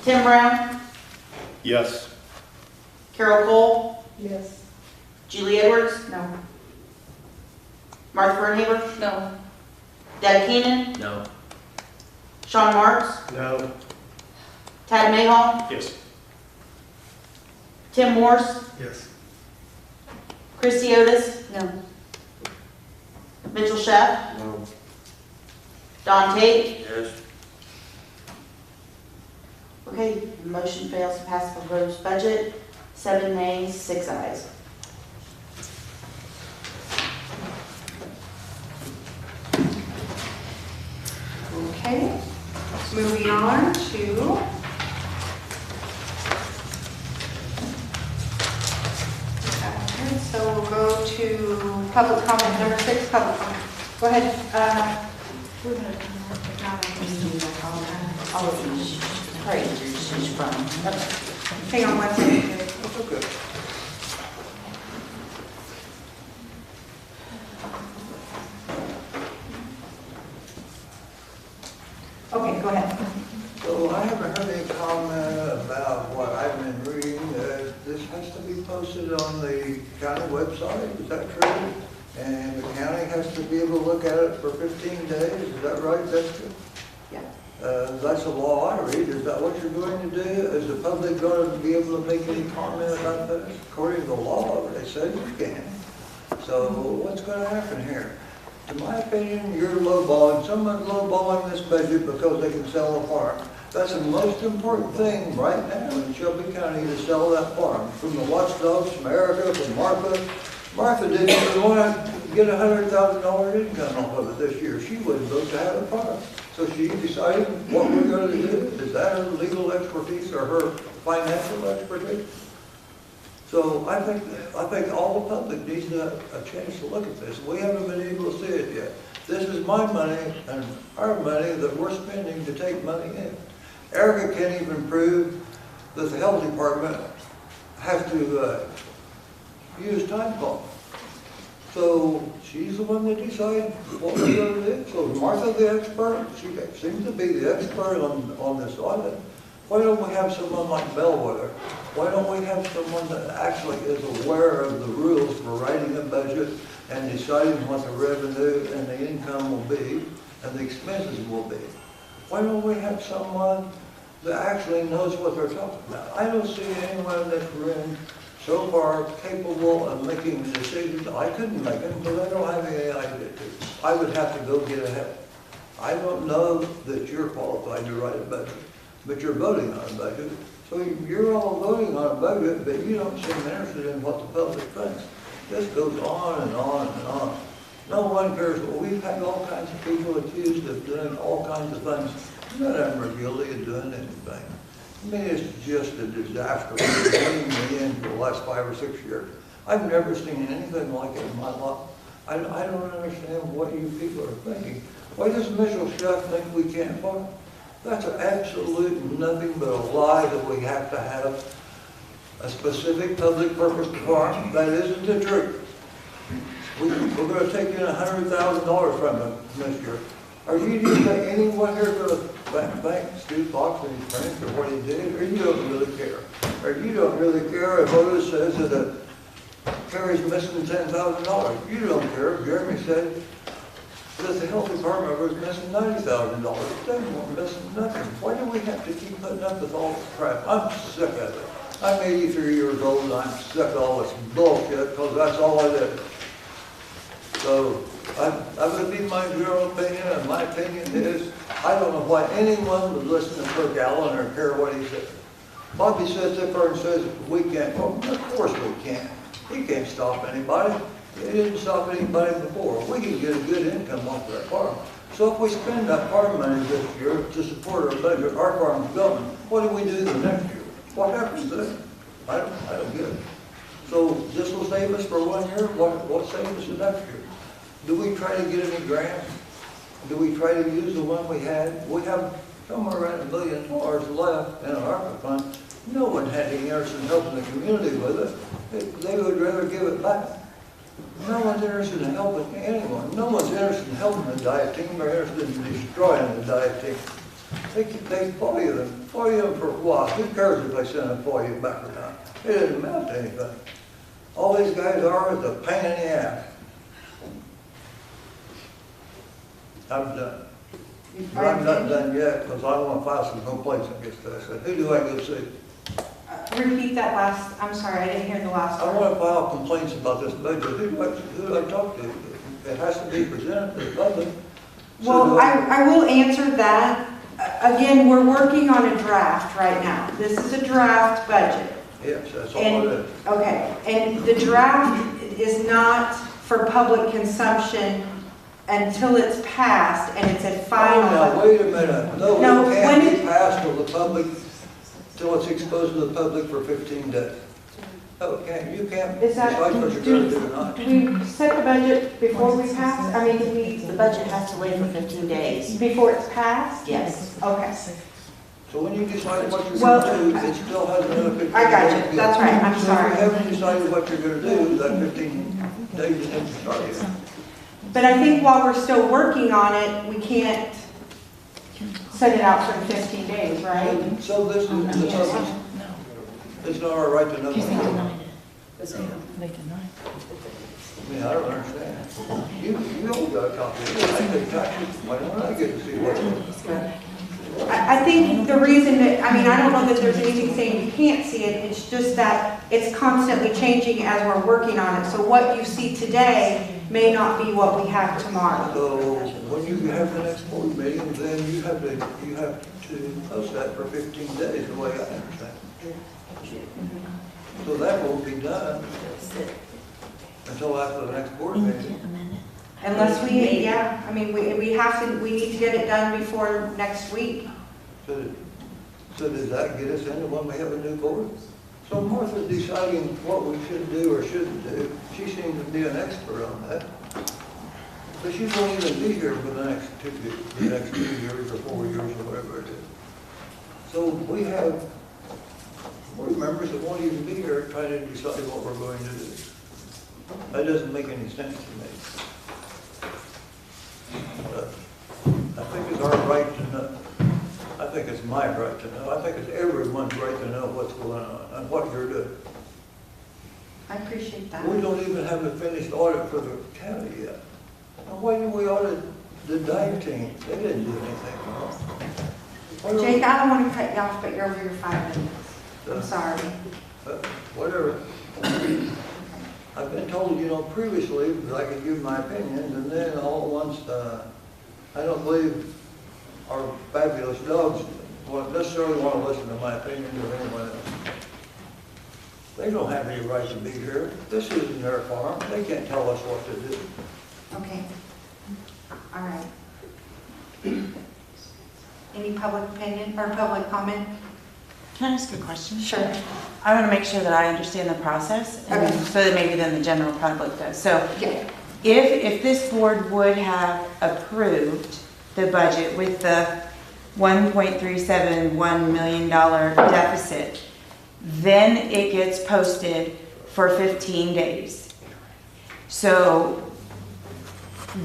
Tim Brown, Yes. Carol Cole, Yes. Julie Edwards, No. Martha Bernhaber, No. Deb Keenan, No. Sean Marks, No. Tad Mayhaw, Yes. Tim Morse, Yes. Chrissy Otis, No. Mitchell Sheff, No. Don Tate. Yes. Okay, the motion fails to pass the proposed budget. 7 nays, 6 ayes. Okay, moving on to so we'll go to public comment, number 6, public comment. Go ahead. All of these, right, she's from. Hang on one second. Okay. Okay, go ahead. So I haven't heard any comment about what I've been reading, this has to be posted on the county website, is that true? And the county has to be able to look at it for 15 days, is that right, Jessica? Yeah. That's the law I read, is that what you're going to do? Is the public going to be able to make any comment about that? According to the law, they said you can. So what's going to happen here? In my opinion, you're lowballing, someone's lowballing this budget because they can sell a farm. That's the most important thing right now in Shelby County, to sell that farm. From the watchdogs, from Erica, from Martha. Martha didn't even want to get $100,000 income off of it this year. She wouldn't vote to have a farm. So she decided what we're going to do. Is that her legal expertise or her financial expertise? So I think all the public needs a chance to look at this. We haven't been able to see it yet. This is my money and our money that we're spending to take money in. Erica can't even prove that the health department has to use time clock. So she's the one that decides what we're gonna do. So Martha the expert, she seems to be the expert on this audit. Why don't we have someone like Bellwether? Why don't we have someone that actually is aware of the rules for writing a budget and deciding what the revenue and the income will be and the expenses will be? Why don't we have someone that actually knows what they're talking about? I don't see anyone in this room so far capable of making decisions. I couldn't make them because I don't have any idea to. I would have to go get a help. I don't know that you're qualified to write a budget, but you're voting on a budget. So you're all voting on a budget, but you don't seem interested in what the public thinks. This goes on and on and on. No one cares. Well, we've had all kinds of people accused of doing all kinds of things. None of them are guilty of doing anything. I mean, it's just a disaster. We've been in for the last 5 or 6 years. I've never seen anything like it in my life. I don't understand what you people are thinking. Why does Mitchell Chef think we can't farm? That's absolute nothing but a lie that we have to have a specific public purpose to farm. That isn't the truth. We're going to take in $100,000 from them this year. Are you think anyone here going to thank Stu Fox and his friends for what he did? Or you don't really care? Or you don't really care if Otis says that Kerry's missing $10,000? You don't care if Jeremy said that the health department was missing $90,000. They weren't missing nothing. Why do we have to keep putting up with all this crap? I'm sick of it. I'm 83 years old and I'm sick of all this bullshit because that's all I did. So I would be my general opinion, and my opinion is I don't know why anyone would listen to Kirk Allen or care what he said. Bobby sits up there and says we can't. Well, of course we can't. He can't stop anybody. He didn't stop anybody before. We can get a good income off that farm. So if we spend that farm money this year to support our budget, our farm's going, what do we do the next year? What happens to it? I don't get it. So this will save us for 1 year. What saves us the next year? Do we try to get any grants? Do we try to use the one we had? We have somewhere around $1 billion left in our ARPA fund. No one had any interest in helping the community with it. They would rather give it back. No one's interested in helping anyone. No one's interested in helping the diet team. They're interested in destroying the diet team. They FOIA them. FOIA them for what? Who cares if they send a FOIA back or not? It doesn't amount to anything. All these guys are is a pain in the ass. I'm done. But I'm not done yet because I want to file some complaints against us. Who do I go see? Repeat that last, I'm sorry, I didn't hear the last I one. want to file complaints about this budget. Who do I talk to? It has to be presented to the public. Well, I will answer that. Again, we're working on a draft right now. This is a draft budget. Yes, that's all it is. Okay, and the draft is not for public consumption until it's passed and it's a final. Oh, now, wait a minute. No, No, it can't when be passed till the public, till it's exposed to the public for 15 days. No, it can't. You can't Is that, decide what you're going to do or not. do we set the budget before we pass? I mean, do The we, budget has to wait for 15 days. before it's passed? Yes. Okay, So when you decide what you're Well, going to do, it still has another 15 days. I got you. That's right. I'm So sorry. if you haven't decided what you're going to do, that 15 days isn't started yet. but I think while we're still working on it, we can't set it out for 15 days, right? So this is the public. It's not our right to know. They denied. I mean, I don't understand. You all got a copy of it. I pay taxes. Why don't I get to see what? I think the reason that, I mean, I don't know that there's anything saying you can't see it, it's just that it's constantly changing as we're working on it. So what you see today may not be what we have tomorrow. So when you have the next board meeting, then you have to post that for 15 days, the way I understand it. So that won't be done until after the next board meeting. Unless we, yeah, I mean, we have to, we need to get it done before next week. So does that get us into when we have a new board? So Martha's deciding what we should do or shouldn't do. She seems to be an expert on that. But she won't even be here for the next 2 years or 4 years or whatever it is. So we have board members that won't even be here trying to decide what we're going to do. That doesn't make any sense to me. But I think it's our right to know. I think it's my right to know. I think it's everyone's right to know what's going on and what you're doing. I appreciate that. We don't even have a finished audit for the county yet. Now, why did we audit the dive team? They didn't do anything wrong. Why don't- Jake, I don't want to cut you off, but you're over your 5 minutes. I'm sorry. Whatever. I've been told, previously, that I could give my opinions, and then all at once, I don't believe our fabulous dogs necessarily want to listen to my opinions or anyone else. They don't have any right to be here. This isn't their farm. They can't tell us what to do. Okay. All right. Any public opinion or public comment? Can I ask a question? Sure. I want to make sure that I understand the process, Okay. so that maybe then the general public does. So Yeah. if this board would have approved the budget with the $1.371 million deficit, then it gets posted for 15 days. So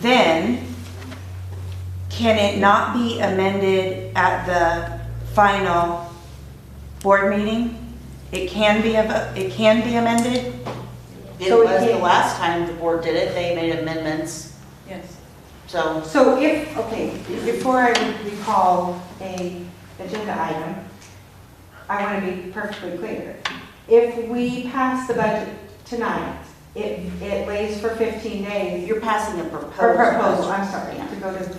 then, can it not be amended at the final board meeting? It can be amended? It So was the can't- last time the board did it, they made amendments, Yes. so. So before I recall a agenda item, I want to be perfectly clear. If we pass the budget tonight, it lays for 15 days. You're passing a Or proposal. proposal, I'm sorry, to go to,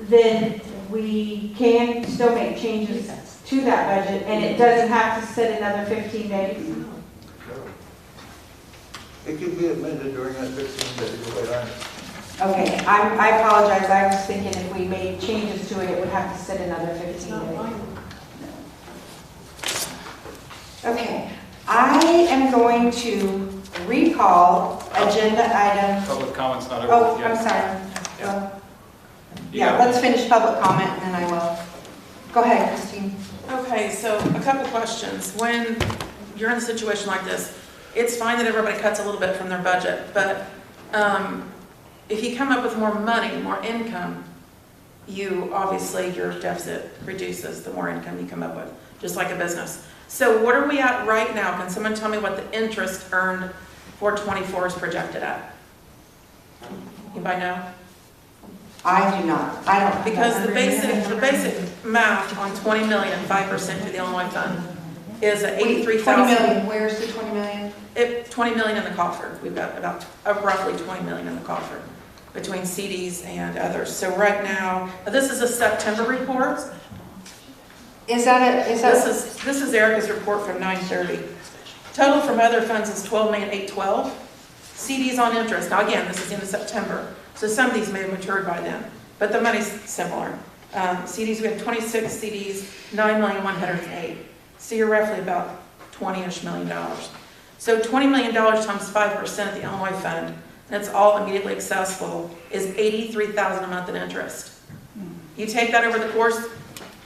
then we can still make changes to that budget, and it doesn't have to sit another 15 days? It could be amended during that 15 days, the way I know. Okay, I apologize, I was thinking if we made changes to it, it would have to sit another 15 days. Okay, I am going to recall agenda item, Public comment's not oh, over yet. I'm sorry. Yeah. Yeah, let's finish public comment, and then I will. Go ahead, Christine. Okay, so a couple questions. When you're in a situation like this, it's fine that everybody cuts a little bit from their budget, but if you come up with more money, more income, obviously your deficit reduces the more income you come up with, just like a business. So what are we at right now? Can someone tell me what the interest earned for 24 is projected at? Anybody know? I do not. I don't. Because the basic math on 20 million, 5% to the Illinois Fund is at 83,000. 20 million, where's the 20 million? 20 million in the coffer. We've got about roughly 20 million in the coffer between CDs and others. So right now, this is a September report. Is that This is Erica's report from 9/30. Total from other funds is 12,812,000. CDs on interest. Now again, this is in September. So some of these may have matured by then, but the money's similar. CDs, we have 26 CDs, 9,108,000. So you're roughly about $20-ish million. So $20 million times 5% of the Illinois Fund, and it's all immediately accessible, is $83,000 a month in interest. You take that over the course,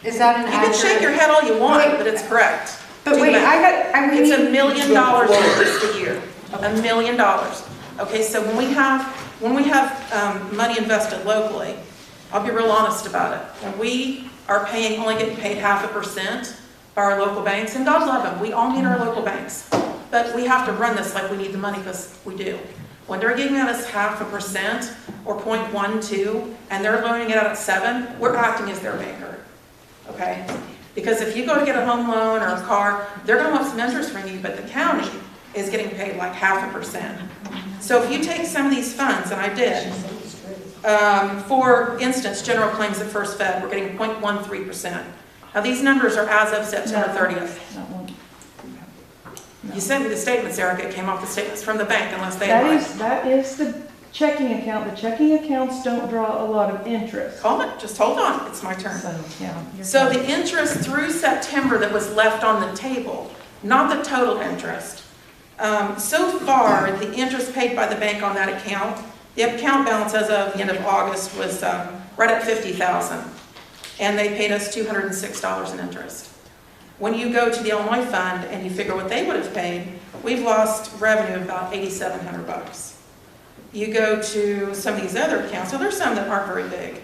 Is that an you can shake your head all you want, but it's correct. But Do wait, math. It's $1 million It's got interest a year. $1 million. Okay, so when we have money invested locally, I'll be real honest about it. When we are only getting paid 0.5% by our local banks, and God love them, we all need our local banks, but we have to run this like we need the money because we do. When they're giving us 0.5% or 0.12, and they're loaning it out at 7%, we're acting as their banker. Okay? Because if you go to get a home loan or a car, they're going to want some interest from you, but the county is getting paid like 0.5%. So if you take some of these funds, and I did, for instance, general claims at First Fed, we're getting 0.13%. Now these numbers are as of September 30th. You sent me the statements, Erica. It came off the statements from the bank unless they had. That is the checking account. The checking accounts don't draw a lot of interest. Just hold on. It's my turn. Yeah. So the interest through September that was left on the table, not the total interest. So far, the interest paid by the bank on that account, the account balance as of the end of August was right at $50,000, and they paid us $206 in interest. When you go to the Illinois Fund and you figure what they would have paid, we've lost revenue of about $8,700. You go to some of these other accounts, so there's some that aren't very big.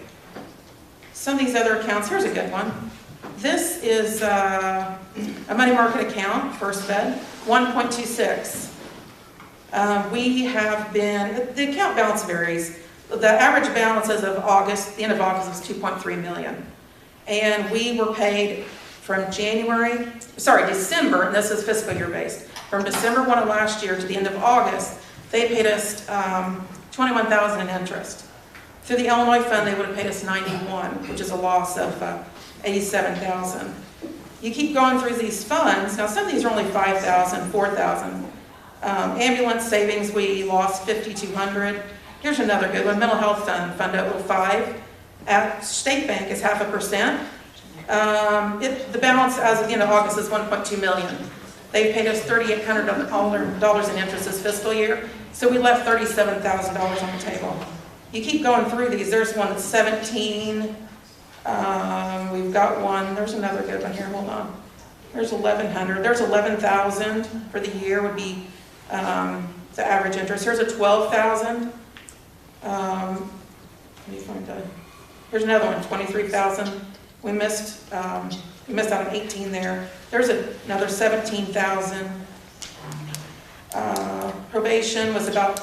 Some of these other accounts, here's a good one. This is a money market account, First Fed, 1.26. We have been, the account balance varies. The average balance as of August, the end of August was 2.3 million. And we were paid from December, and this is fiscal year based, from December 1 of last year to the end of August, they paid us $21,000 in interest. Through the Illinois Fund, they would have paid us $91,000, which is a loss of $87,000. You keep going through these funds. Now, some of these are only $5,000, $4,000. Ambulance savings, we lost $5,200. Here's another good one. Mental health fund, Fund 005. At State Bank is 0.5%. The balance as of the end of August is $1.2 million. They paid us $3,800 in interest this fiscal year, so we left $37,000 on the table. You keep going through these. There's one that's 17. We've got one. There's another good one here. Hold on. There's 1,100. There's 11,000 for the year would be the average interest. Here's a 12,000. Let me find that. Here's another one, 23,000. We missed out on 18 there. There's another 17,000. Probation was about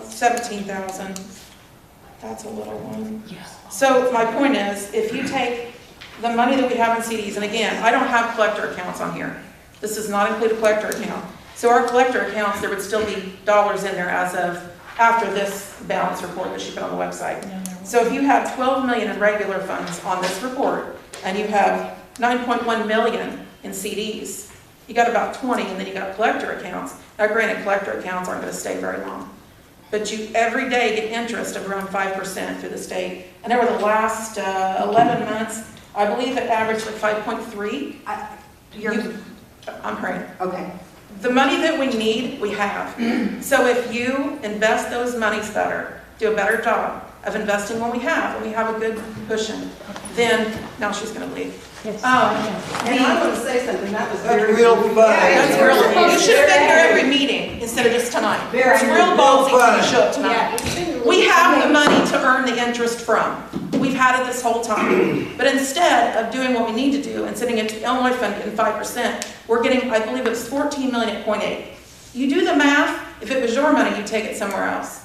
17,000. That's a little one. So my point is, if you take the money that we have in CDs, and again, I don't have collector accounts on here. This does not include a collector account. So our collector accounts, there would still be dollars in there as of after this balance report that she put on the website. So if you have 12 million in regular funds on this report, and you have 9.1 million in CDs, you got about 20, and then you got collector accounts. Now granted, collector accounts aren't going to stay very long. But you every day get interest of around 5% through the state. And over the last 11 months, I believe it averaged like 5.3. I'm hurrying. Okay. The money that we need, we have. So if you invest those monies better, do a better job of investing what we have, and we have a good cushion, then, now she's going to leave. And I want to say something, that was That's very. real fun. That's really, you should have been here every meeting instead of just tonight. It's real ballsy when you show up tonight. We have the money to earn the interest from. We've had it this whole time. But instead of doing what we need to do and sending it to the Illinois Fund getting 5%, we're getting, I believe it's 14 million at 0.8. You do the math, if it was your money, you'd take it somewhere else.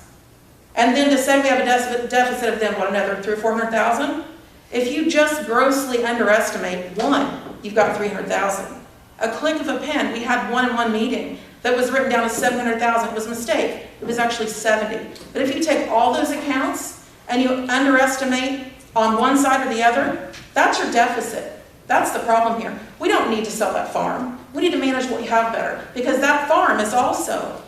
And then to say we have a deficit of then, what, another 300,000 or 400,000? If you just grossly underestimate one, you've got 300,000. A click of a pen, we had one in one meeting that was written down as 700,000. It was a mistake. It was actually 70. But if you take all those accounts and you underestimate on one side or the other, that's your deficit. That's the problem here. We don't need to sell that farm. We need to manage what we have better, because that farm is also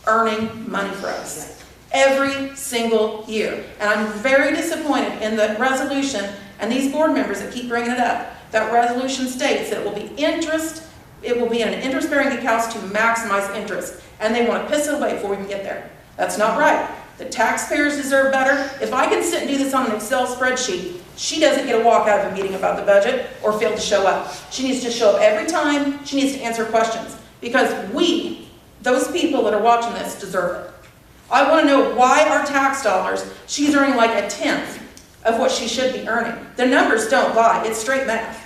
earning money for us every single year. And I'm very disappointed in the resolution and these board members that keep bringing it up. That resolution states that it will be interest, it will be in an interest-bearing accounts to maximize interest. And they want to piss it away before we can get there. That's not right. The taxpayers deserve better. If I can sit and do this on an Excel spreadsheet, she doesn't get a walk out of a meeting about the budget or fail to show up. She needs to show up every time. She needs to answer questions, because we, those people that are watching this, deserve it. I want to know why our tax dollars, she's earning like 1/10 of what she should be earning. The numbers don't lie. It's straight math.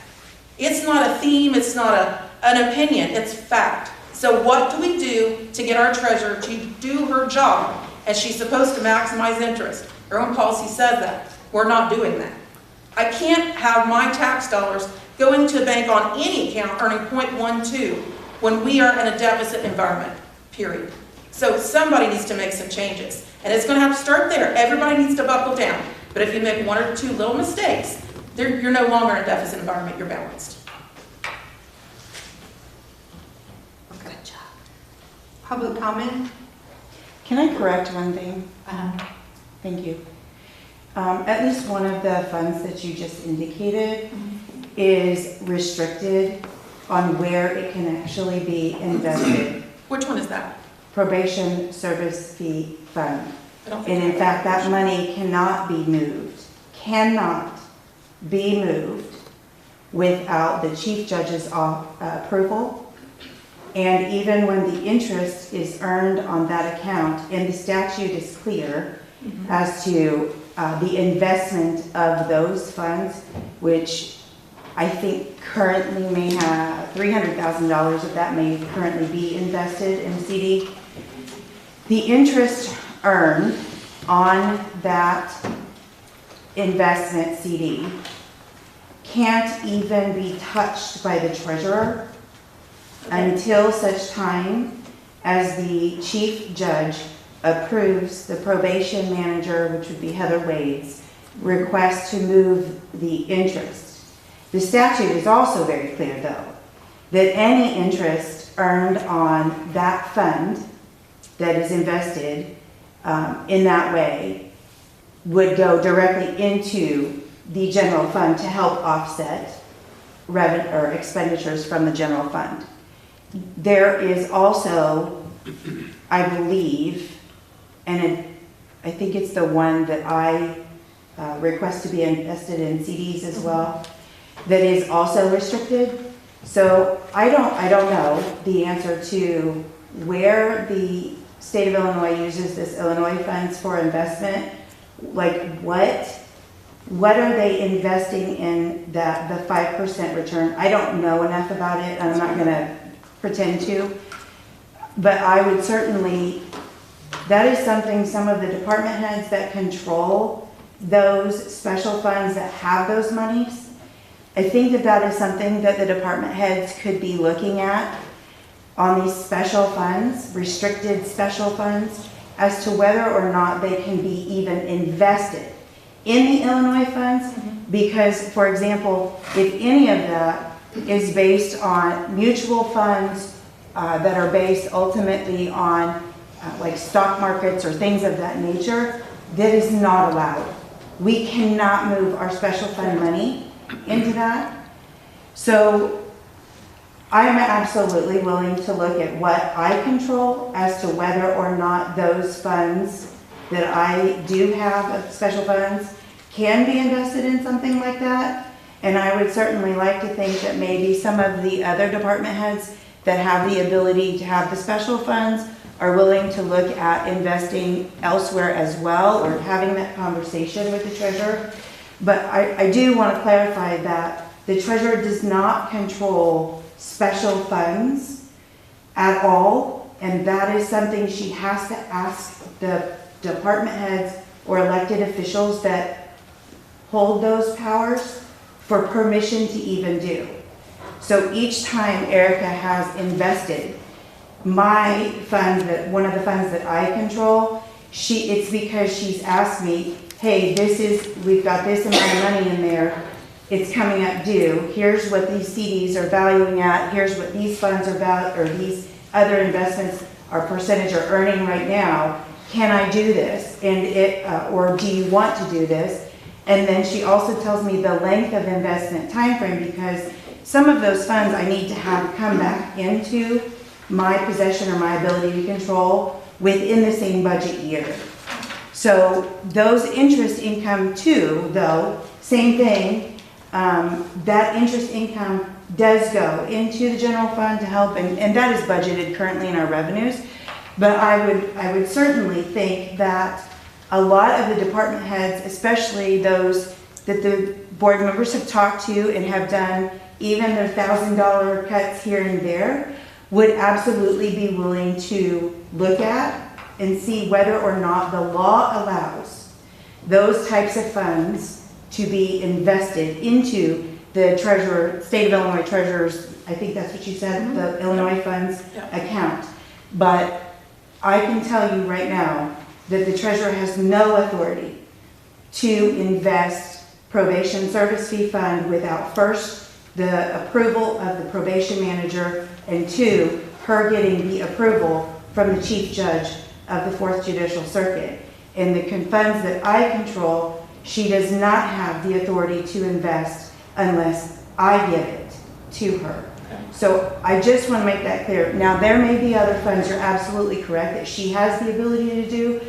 It's not a theme. It's not an opinion. It's fact. So what do we do to get our treasurer to do her job as she's supposed to maximize interest? Her own policy says that. We're not doing that. I can't have my tax dollars going to a bank on any account earning 0.12 when we are in a deficit environment, period. So somebody needs to make some changes. And it's going to have to start there. Everybody needs to buckle down. But if you make one or two little mistakes, you're no longer in a deficit environment, you're balanced. Good job. Public comment? Can I correct one thing? Thank you. At least one of the funds that you just indicated is restricted on where it can actually be invested. Which one is that? Probation Service Fee Fund. I don't And think in fact, that money cannot be moved without the chief judge's approval. And even when the interest is earned on that account, and the statute is clear as to the investment of those funds, which I think currently may have $300,000 of that may currently be invested in a CD. The interest earned on that investment CD can't even be touched by the treasurer until such time as the chief judge approves the probation manager, which would be Heather Wade's, request to move the interest. The statute is also very clear, though, that any interest earned on that fund that is invested in that way would go directly into the general fund to help offset revenue or expenditures from the general fund. There is also, I believe, and I think it's the one that I request to be invested in CDs as well, that is also restricted. So I don't know the answer to where the state of Illinois uses this Illinois funds for investment. Like what are they investing in the 5% return? I don't know enough about it. I'm not going to pretend to. But I would certainly, that is something some of the department heads that control those special funds that have those monies, I think that is something that the department heads could be looking at on these special funds, restricted special funds, as to whether or not they can be even invested in the Illinois funds. Because, for example, if any of that is based on mutual funds that are based ultimately on like stock markets or things of that nature, that is not allowed. We cannot move our special fund money into that. So I am absolutely willing to look at what I control as to whether or not those funds that I do have of special funds can be invested in something like that. And I would certainly like to think that maybe some of the other department heads that have the ability to have the special funds are willing to look at investing elsewhere as well, or having that conversation with the treasurer. But I do want to clarify that the treasurer does not control special funds at all, and that is something she has to ask the department heads or elected officials that hold those powers for permission to even do. So each time Erica has invested my fund, one of the funds that I control, it's because she's asked me, hey, we've got this amount of money in there, it's coming up due, here's what these CDs are valuing at, here's what these funds are about, or these other investments our percentage are earning right now, can I do this? And or do you want to do this? And then she also tells me the length of investment time frame, because some of those funds I need to have come back into my possession or my ability to control within the same budget year. So those interest income too, though, same thing, that interest income does go into the general fund to help, and that is budgeted currently in our revenues. But I would certainly think that a lot of the department heads, especially those that the board members have talked to and have done even their $1,000 cuts here and there, would absolutely be willing to look at and see whether or not the law allows those types of funds to be invested into the treasurer, state of Illinois treasurer's, I think that's what you said, the Illinois funds account. But I can tell you right now that the treasurer has no authority to invest probation service fee fund without first the approval of the probation manager, and two, her getting the approval from the chief judge of the 4th Judicial Circuit. And the funds that I control, she does not have the authority to invest unless I give it to her. So I just want to make that clear. Now, there may be other funds, you're absolutely correct, that she has the ability to do,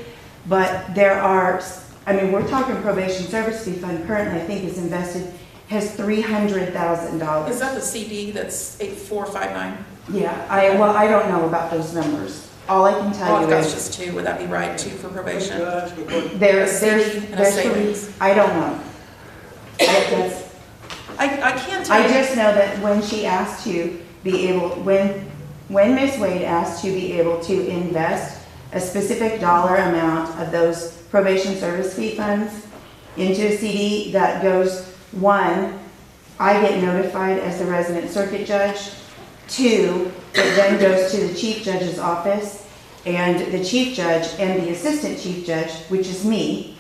but there are, I mean, we're talking probation service fee fund currently, I think, is invested has $300,000. Is that the CD that's 8459? Yeah, I don't know about those numbers. All I can tell Oh, you if that's is just two, would that be right, two for probation? Can I ask a question? there's a CD and a three, savings. I don't know. That's, I can't tell I you. just know that when she asked to be able, when Ms. Wade asked to be able to invest a specific dollar amount of those probation service fee funds into a CD that goes, one, I get notified as the resident circuit judge. Two, it then goes to the chief judge's office, and the chief judge and the assistant chief judge, which is me,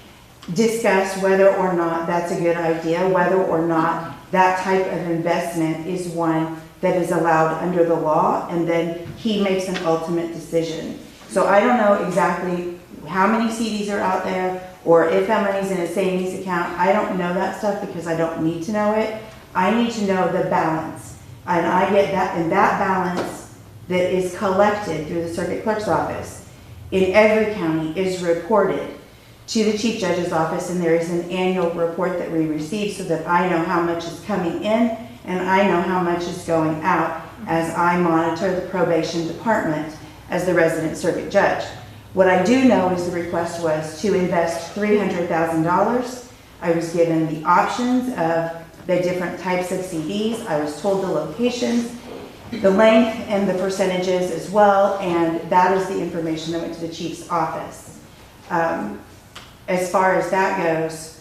discuss whether or not that's a good idea, whether or not that type of investment is one that is allowed under the law, and then he makes an ultimate decision. So I don't know exactly how many CDs are out there, or if that money's in a savings account. I don't know that stuff because I don't need to know it. I need to know the balance. And I get that, and that balance that is collected through the circuit clerk's office in every county is reported to the chief judge's office, and there is an annual report that we receive so that I know how much is coming in and I know how much is going out as I monitor the probation department as the resident circuit judge. What I do know is the request was to invest $300,000. I was given the options of the different types of CDs. I was told the locations, the length, and the percentages as well, and that is the information that went to the chief's office. As far as that goes,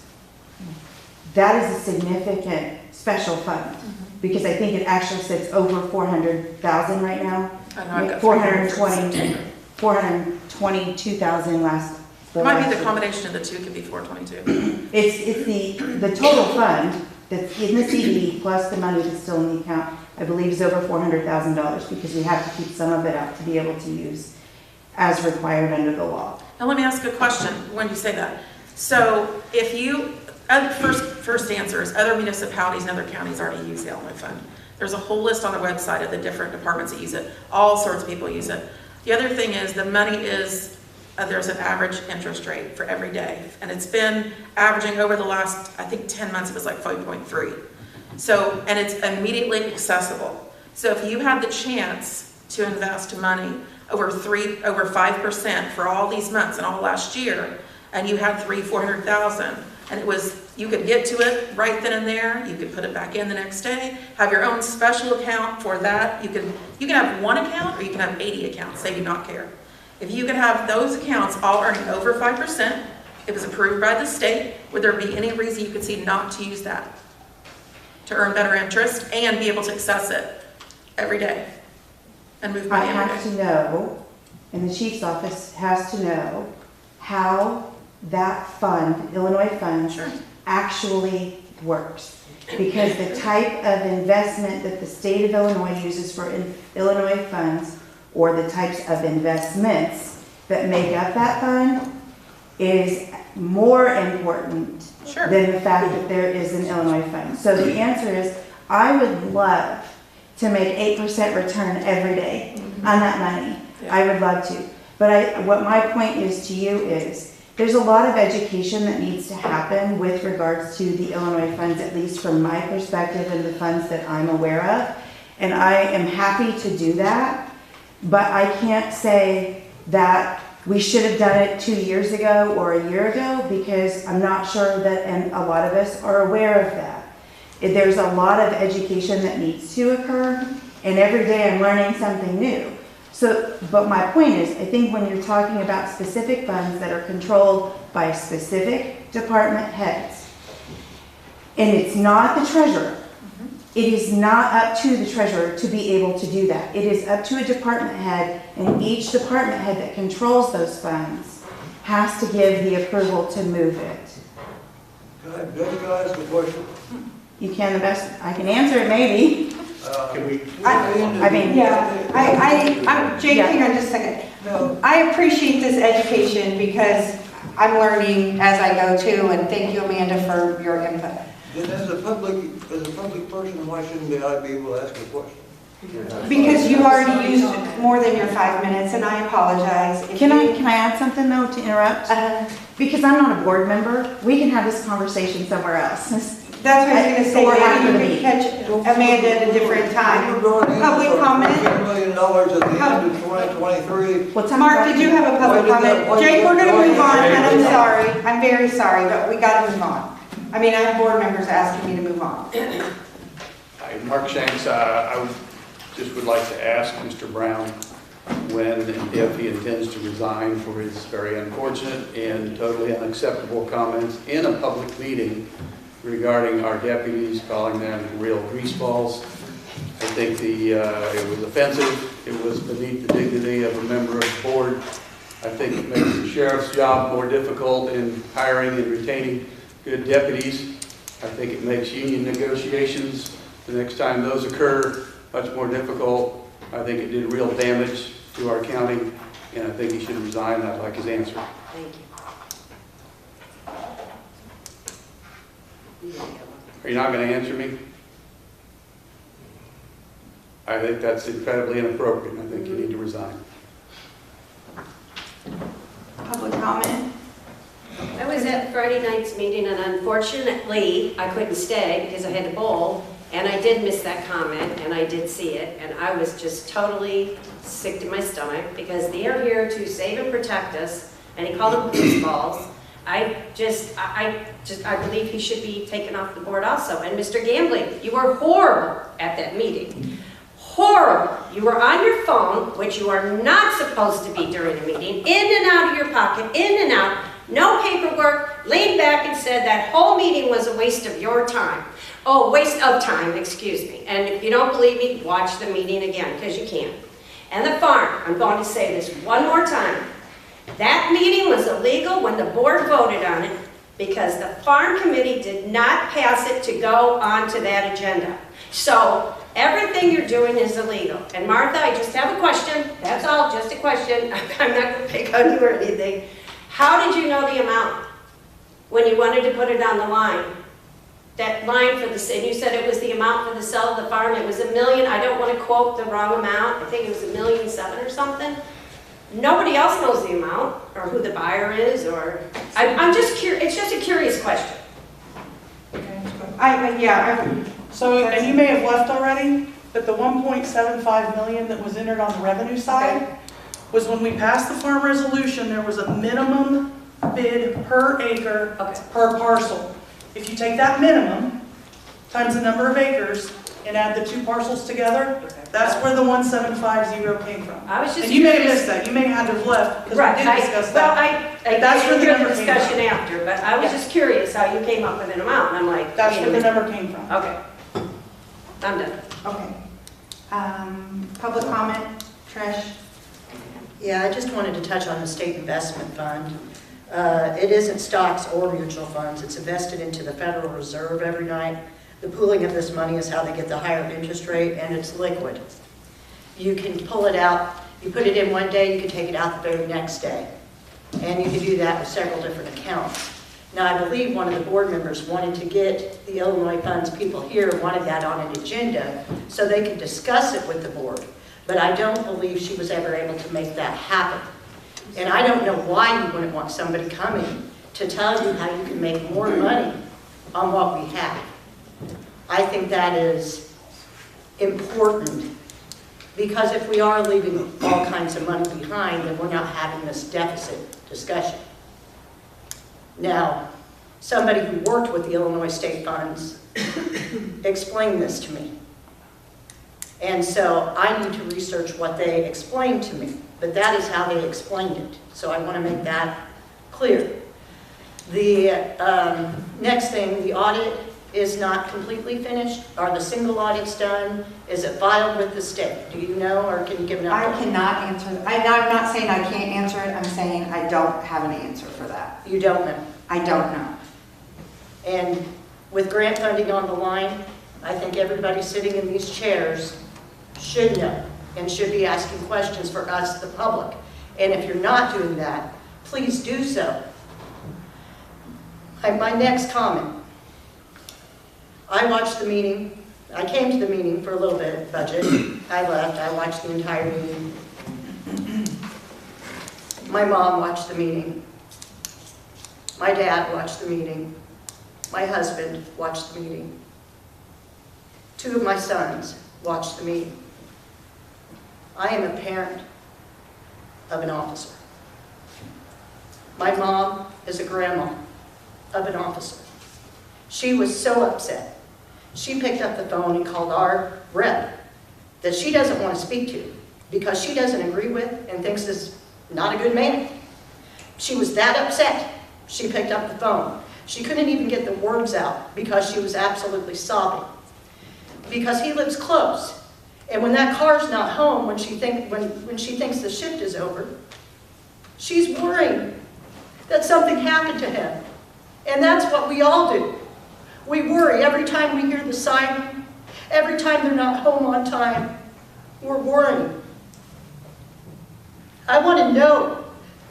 that is a significant special fund, because I think it actually sits over 400,000 right now. I know, I've got 422,000 last. It might be the combination of the two, could be 422. It's the total fund that's in the CD plus the money that's still in the account, I believe is over $400,000, because we have to keep some of it out to be able to use as required under the law. Now, let me ask a question when you say that. So if you, first answer is other municipalities and other counties already use the Illinois Fund. There's a whole list on the website of the different departments that use it. All sorts of people use it. The other thing is the money is, there's an average interest rate for every day. And it's been averaging over the last, I think 10 months, it was like 5.3. So, and it's immediately accessible. So if you had the chance to invest money over 5% for all these months and all last year, and you had $400,000, and it was, you could get to it right then and there, you could put it back in the next day, have your own special account for that. You can have one account or you can have 80 accounts, they do not care. If you could have those accounts all earning over 5%, it was approved by the state, would there be any reason you could see not to use that to earn better interest and be able to access it every day and move I money every have day? to know, and the chief's office has to know, how that fund, Illinois Fund, actually works. Because the type of investment that the state of Illinois uses for Illinois funds, or the types of investments that make up that fund, is more important than the fact that there is an Illinois Fund. So the answer is, I would love to make 8% return every day on that money. I would love to. But what my point is to you is, there's a lot of education that needs to happen with regards to the Illinois funds, at least from my perspective and the funds that I'm aware of. And I am happy to do that, but I can't say that we should have done it 2 years ago or a year ago, because I'm not sure that, and a lot of us are aware of that. There's a lot of education that needs to occur, and every day I'm learning something new. So, but my point is, I think when you're talking about specific funds that are controlled by specific department heads, and it's not the treasurer, it is not up to the treasurer to be able to do that. It is up to a department head, and each department head that controls those funds has to give the approval to move it. Can I ask a question? You can the best, I can answer it maybe. Can we? I mean, Jake, hang on just a second. I appreciate this education because I'm learning as I go too, and thank you, Amanda, for your input. Then as a public person, why shouldn't I be able to ask a question? Because you already used more than your 5 minutes, and I apologize. Can I add something though to interrupt? Because I'm not a board member, we can have this conversation somewhere else. That's what I was gonna say, We're not maybe gonna you could meet. catch Amanda at a different time. You're going in Public for comment? $10 million at the end of 2023. What's that? Mark, did you have a public Why did that- comment? why Jake, did we're that- gonna move on, and I'm Jake, sorry, I'm very sorry, but we gotta move on. I mean, I have board members asking me to move on. Hi, Mark Shanks. Would like to ask Mr. Brown when and if he intends to resign for his very unfortunate and totally unacceptable comments in a public meeting regarding our deputies, calling them real greaseballs. I think it was offensive. It was beneath the dignity of a member of the board. I think it makes the sheriff's job more difficult in hiring and retaining good deputies. I think it makes union negotiations, the next time those occur, much more difficult. I think it did real damage to our county, and I think he should resign. I'd like his answer. Thank you. Are you not going to answer me? I think that's incredibly inappropriate. I think you need to resign. Public comment? I was at Friday night's meeting, and unfortunately, I couldn't stay because I had to bowl, and I did miss that comment, and I did see it, and I was just totally sick to my stomach because they are here to save and protect us, and he called them greaseballs. I believe he should be taken off the board also. And Mr. Gambling, you were horrible at that meeting. Horrible. You were on your phone, which you are not supposed to be during a meeting, in and out of your pocket, in and out, no paperwork, laid back and said that whole meeting was a waste of your time. Oh, waste of time, excuse me. And if you don't believe me, watch the meeting again, because you can. And the farm, I'm going to say this one more time. That meeting was illegal when the board voted on it because the farm committee did not pass it to go onto that agenda. So everything you're doing is illegal. And Martha, I just have a question. That's all, just a question. I'm not going to pick on you or anything. How did you know the amount when you wanted to put it on the line? That line for the city, you said it was the amount for the sale of the farm. It was $1 million. I don't want to quote the wrong amount. I think it was $1.7 million or something. Nobody else knows the amount or who the buyer is, or I'm just curious. It's just a curious question. So, and you may have left already, but the 1.75 million that was entered on the revenue side was when we passed the farm resolution, there was a minimum bid per acre per parcel. If you take that minimum times the number of acres and add the two parcels together, that's where the 1,750 came from. I was just and you may have curious. missed that. You may have had to have left because Right. we did discuss Well, that. I That's where the didn't hear number the came discussion from. after, but I was just curious how you came up with an amount. And I'm like, That's wait a where the minute. number came from. Okay. I'm done. Okay. Public comment? Trish? Yeah, I just wanted to touch on the state investment fund. It isn't stocks or mutual funds. It's invested into the Federal Reserve every night. The pooling of this money is how they get the higher interest rate, and it's liquid. You can pull it out, you put it in one day, you can take it out the very next day. And you can do that with several different accounts. Now, I believe one of the board members wanted to get the Illinois funds, people here wanted that on an agenda so they could discuss it with the board. But I don't believe she was ever able to make that happen. And I don't know why you wouldn't want somebody coming to tell you how you can make more money on what we have. I think that is important because if we are leaving all kinds of money behind, then we're not having this deficit discussion. Now, somebody who worked with the Illinois state funds explained this to me. And so I need to research what they explained to me, but that is how they explained it. So I want to make that clear. The next thing, the audit is not completely finished. Are the single audits done? Is it filed with the state? Do you know, or can you give an update? I cannot answer. I'm not saying I can't answer it. I'm saying I don't have an answer for that. You don't know? I don't know. And with grant funding on the line, I think everybody sitting in these chairs should know and should be asking questions for us, the public. And if you're not doing that, please do so. My next comment. I watched the meeting. I came to the meeting for a little bit, budget. I left. I watched the entire meeting. My mom watched the meeting. My dad watched the meeting. My husband watched the meeting. 2 of my sons watched the meeting. I am a parent of an officer. My mom is a grandma of an officer. She was so upset. She picked up the phone and called our rep that she doesn't want to speak to because she doesn't agree with and thinks is not a good man. She was that upset. She picked up the phone. She couldn't even get the words out because she was absolutely sobbing. Because he lives close. And when that car's not home, when she thinks the shift is over, she's worried that something happened to him. And that's what we all do. We worry every time we hear the siren, every time they're not home on time, we're worrying. I want to know,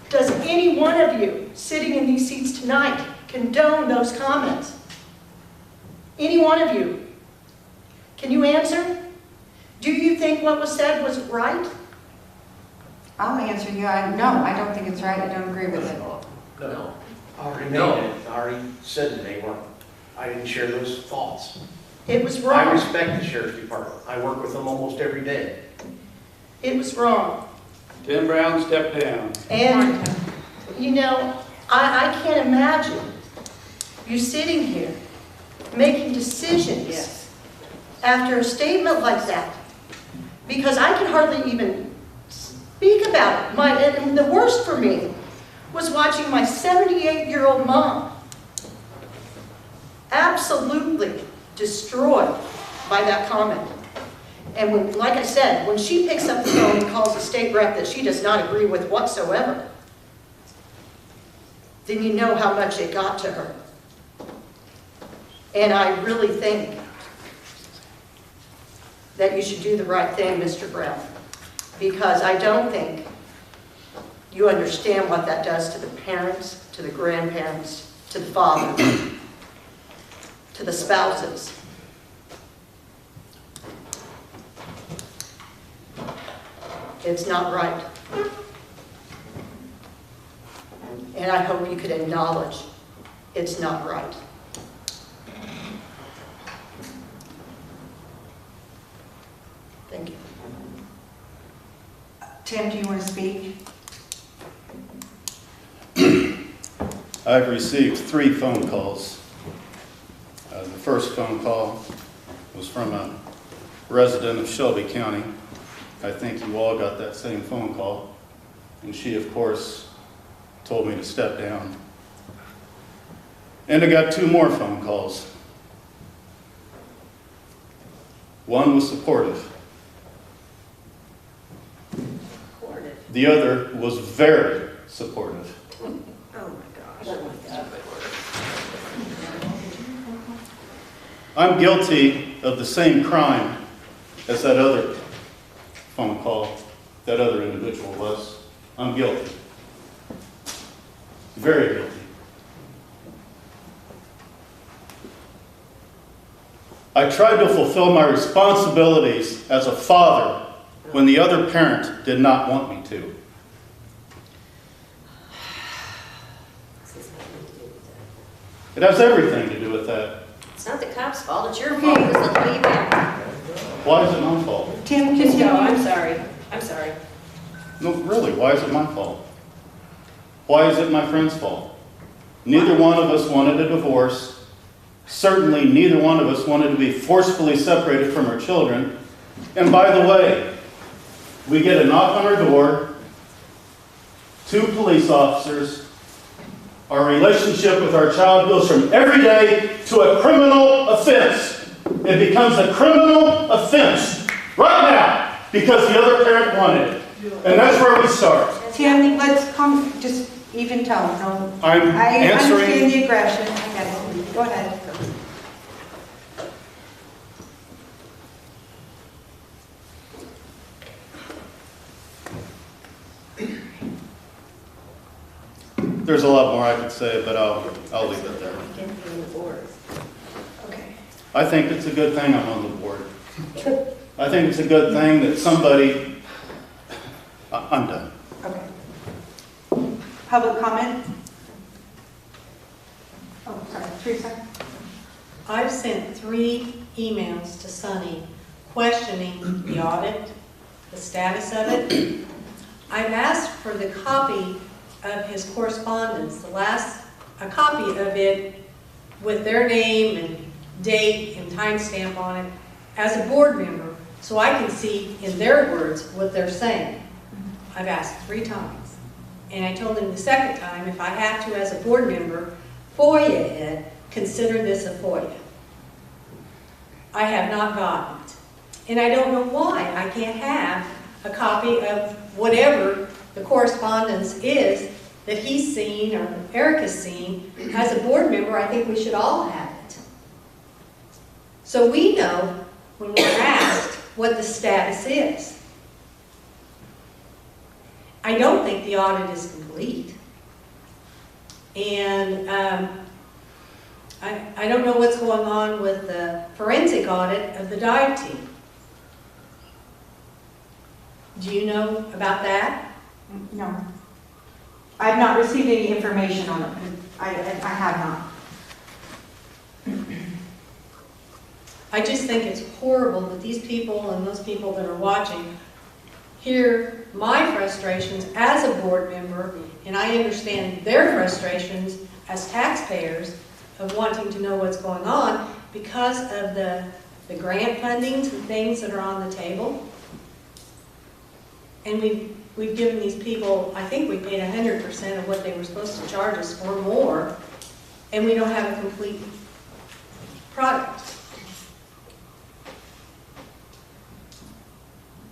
does any one of you sitting in these seats tonight condone those comments? Any one of you? Can you answer? Do you think what was said was right? I'll answer you. No, I don't think it's right. I don't agree with it. No. I already made it. I already said that they weren't. I didn't share those thoughts. It was wrong. I respect the sheriff's department. I work with them almost every day. It was wrong. Tim Brown, step down. And, you know, I can't imagine you sitting here making decisions after a statement like that. Because I can hardly even speak about it. And the worst for me was watching my 78-year-old mom absolutely destroyed by that comment. And when, like I said, when she picks up the phone and calls the state rep that she does not agree with whatsoever, then you know how much it got to her. And I really think that you should do the right thing, Mr. Brown, because I don't think you understand what that does to the parents, to the grandparents, to the fathers, to the spouses. It's not right. And I hope you could acknowledge it's not right. Thank you. Tim, do you want to speak? I've received 3 phone calls. The first phone call was from a resident of Shelby County. I think you all got that same phone call. And she, of course, told me to step down. And I got 2 more phone calls. One was supportive. The other was very supportive. Oh my gosh. I'm guilty of the same crime as that other phone call, that other individual was. I'm guilty. Very guilty. I tried to fulfill my responsibilities as a father when the other parent did not want me to. It has everything to do with that. It's not the cop's fault, it's your fault, because they'll leave out. Why is it my fault? Tim, Just go, I'm sorry, I'm sorry. No, really, why is it my fault? Why is it my friend's fault? Neither one of us wanted a divorce. Certainly, neither one of us wanted to be forcefully separated from our children. And by the way, we get a knock on our door, 2 police officers. Our relationship with our child goes from everyday to a criminal offense. It becomes a criminal offense right now because the other parent wanted it. And that's where we start. Tim, let's come, just even tone. No, I'm I answering. understand the aggression. I get it. Go ahead. There's a lot more I could say, but I'll leave it there. Okay. I think it's a good thing I'm on the board. I think it's a good thing that somebody... I'm done. Okay. Public comment? Oh, sorry, Teresa. I've sent 3 emails to Sunny questioning the audit, the status of it. I've asked for the copy of his correspondence, a copy of it with their name and date and timestamp on it as a board member, so I can see in their words what they're saying. I've asked 3 times. And I told him the second time, if I have to as a board member, FOIA it, consider this a FOIA. I have not gotten it. And I don't know why I can't have a copy of whatever the correspondence is that he's seen or Eric has seen. As a board member, I think we should all have it. So we know when we're asked what the status is. I don't think the audit is complete. And I don't know what's going on with the forensic audit of the dive team. Do you know about that? No. I've not received any information on it. I have not. I just think it's horrible that these people and those people that are watching hear my frustrations as a board member, and I understand their frustrations as taxpayers of wanting to know what's going on because of the grant fundings and things that are on the table. And we've given these people, I think we paid 100% of what they were supposed to charge us or more, and we don't have a complete product.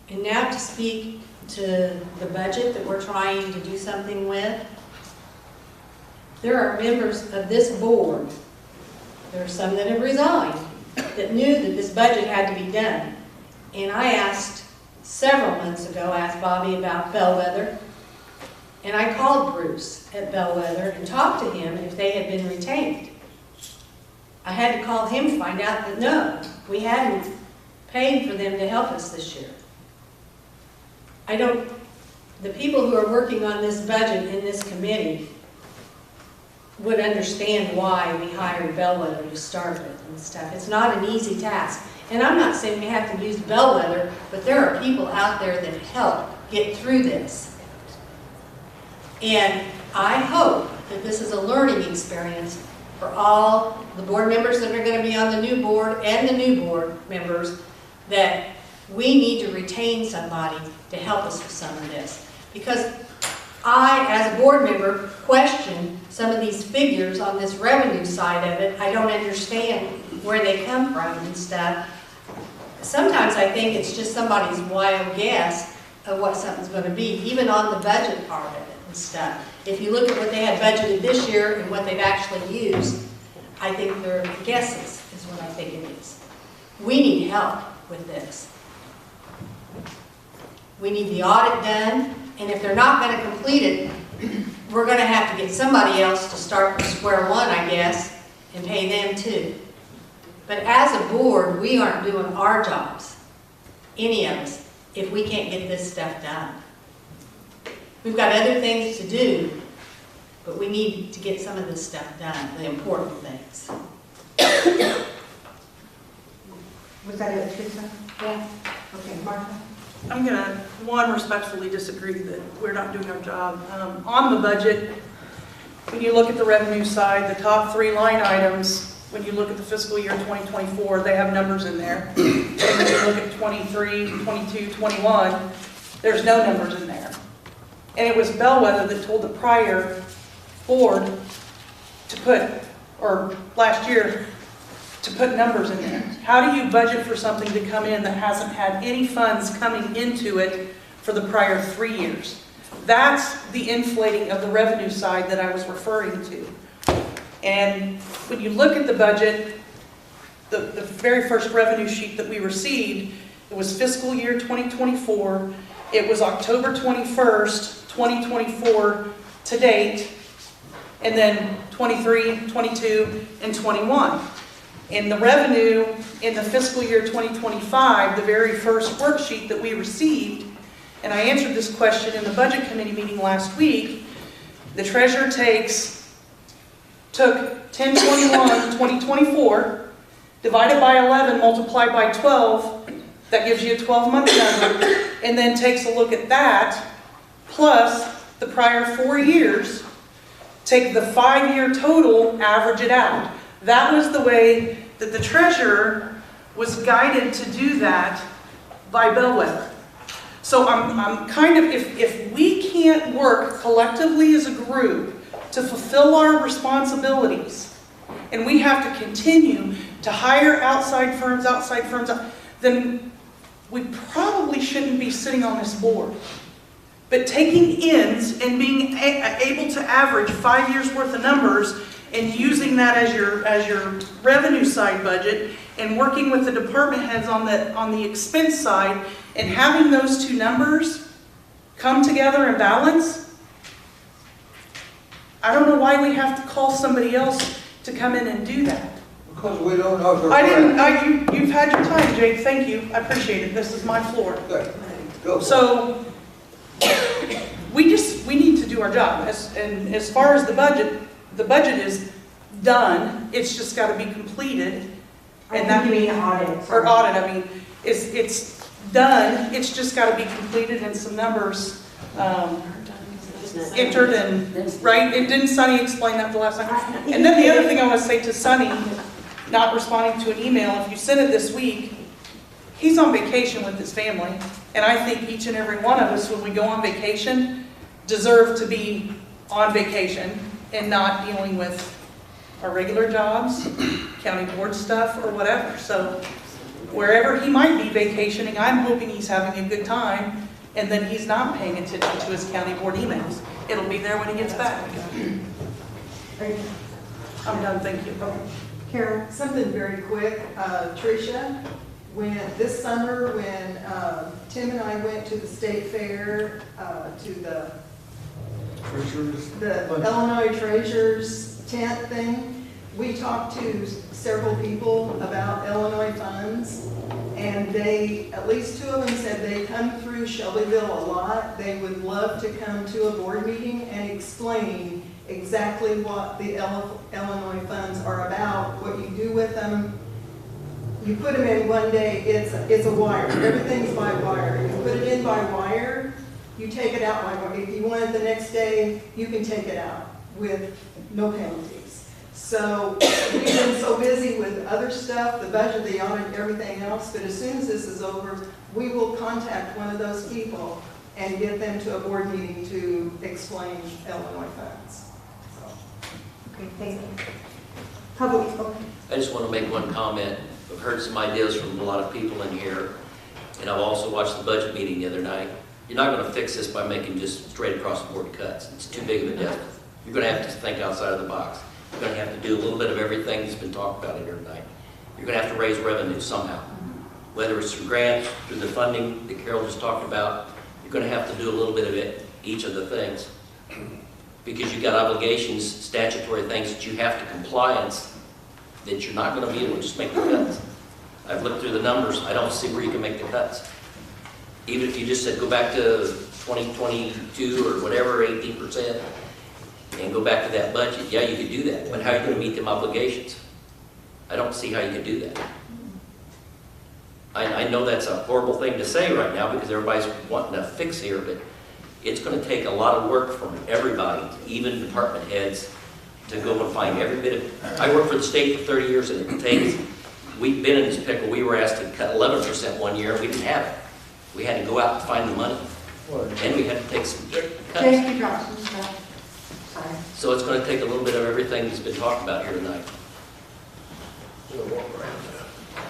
And now to speak to the budget that we're trying to do something with, there are members of this board, there are some that have resigned, that knew that this budget had to be done. And I asked several months ago, I asked Bobby about Bellwether, and I called Bruce at Bellwether and talked to him if they had been retained. I had to call him to find out that no, we hadn't paid for them to help us this year. The people who are working on this budget in this committee would understand why we hired Bellwether to start with and stuff. It's not an easy task. And I'm not saying we have to use Bellwether, but there are people out there that help get through this. And I hope that this is a learning experience for all the board members that are going to be on the new board and the new board members, that we need to retain somebody to help us with some of this. Because I, as a board member, question some of these figures on this revenue side of it. I don't understand where they come from and stuff. Sometimes I think it's just somebody's wild guess of what something's going to be, even on the budget part of it and stuff. If you look at what they had budgeted this year and what they've actually used, I think they're guesses, is what I think it is. We need help with this. We need the audit done, and if they're not going to complete it, we're going to have to get somebody else to start from square one, I guess, and pay them too. But as a board, we aren't doing our jobs, any of us, if we can't get this stuff done. We've got other things to do, but we need to get some of this stuff done, the important things. Was that it, Teresa? Yeah. Okay, Martha? I'm going to, one, respectfully disagree that we're not doing our job. On the budget, when you look at the revenue side, the top 3 line items, when you look at the fiscal year 2024, they have numbers in there. And when you look at 23, 22, 21, there's no numbers in there. And it was Bellwether that told the prior board to put, or last year, to put numbers in there. How do you budget for something to come in that hasn't had any funds coming into it for the prior 3 years? That's the inflating of the revenue side that I was referring to. And when you look at the budget, the very first revenue sheet that we received, it was fiscal year 2024. It was October 21st, 2024 to date, and then 23, 22, and 21. And the revenue in the fiscal year 2025, the very first worksheet that we received, and I answered this question in the budget committee meeting last week, the treasurer took 10/21/2024 divided by 11, multiplied by 12, that gives you a 12-month number, and then takes a look at that, plus the prior 4 years, take the 5-year total, average it out. That was the way that the treasurer was guided to do that by Bellwether. So I'm kind of, if we can't work collectively as a group to fulfill our responsibilities, and we have to continue to hire outside firms, then we probably shouldn't be sitting on this board. But taking ends and being able to average 5 years worth of numbers and using that as your revenue side budget and working with the department heads on the expense side and having those two numbers come together and balance, I don't know why we have to call somebody else to come in and do that. Because we don't know if they're You've had your time, Jake, thank you, I appreciate it, this is my floor. Okay. Go for it. So, we need to do our job, and as far as the budget is done, it's just gotta be completed. And that means audit. Or audit, I mean, it's done, it's just gotta be completed and some numbers, entered and, right? And didn't Sunny explain that the last time? And then the other thing I want to say to Sunny, not responding to an email, if you sent it this week, he's on vacation with his family. And I think each and every one of us, when we go on vacation, deserve to be on vacation and not dealing with our regular jobs, county board stuff, or whatever. So wherever he might be vacationing, I'm hoping he's having a good time and then he's not paying attention to his county board emails. It'll be there when he gets back. I'm done, thank you. Karen, something very quick. Tricia, this summer, when Tim and I went to the state fair, to the Illinois Treasurers tent thing, we talked to several people about Illinois funds, and at least 2 of them said they come through Shelbyville a lot. They would love to come to a board meeting and explain exactly what the Illinois funds are about, what you do with them. You put them in one day, it's a wire. Everything's by wire. You put it in by wire, you take it out by wire. If you want it the next day, you can take it out with no penalties. So we've been so busy with other stuff, the budget, the audit, everything else, but as soon as this is over, we will contact one of those people and get them to a board meeting to explain Illinois funds. Okay, thank you. Public, okay. I just want to make one comment. I've heard some ideas from a lot of people in here, and I've also watched the budget meeting the other night. You're not going to fix this by making just straight across the board cuts. It's too big of a deficit. You're going to have to think outside of the box. You're going to have to do a little bit of everything that's been talked about here tonight. You're going to have to raise revenue somehow. Whether it's through grants, through the funding that Carol just talked about, you're going to have to do a little bit of it, each of the things. Because you've got obligations, statutory things that you have to compliance that you're not going to be able to just make the cuts. I've looked through the numbers. I don't see where you can make the cuts. Even if you just said go back to 2022 or whatever, 18%, and go back to that budget, yeah, you could do that. But how are you going to meet them obligations? I don't see how you could do that. I know that's a horrible thing to say right now because everybody's wanting a fix here, but it's going to take a lot of work from everybody, even department heads, to go and find every bit of... I worked for the state for 30 years, and it takes... We've been in this pickle. We were asked to cut 11% one year, and we didn't have it. We had to go out and find the money. And we had to take some cuts. Thank you, Johnson. Sorry. So it's going to take a little bit of everything that's been talked about here tonight.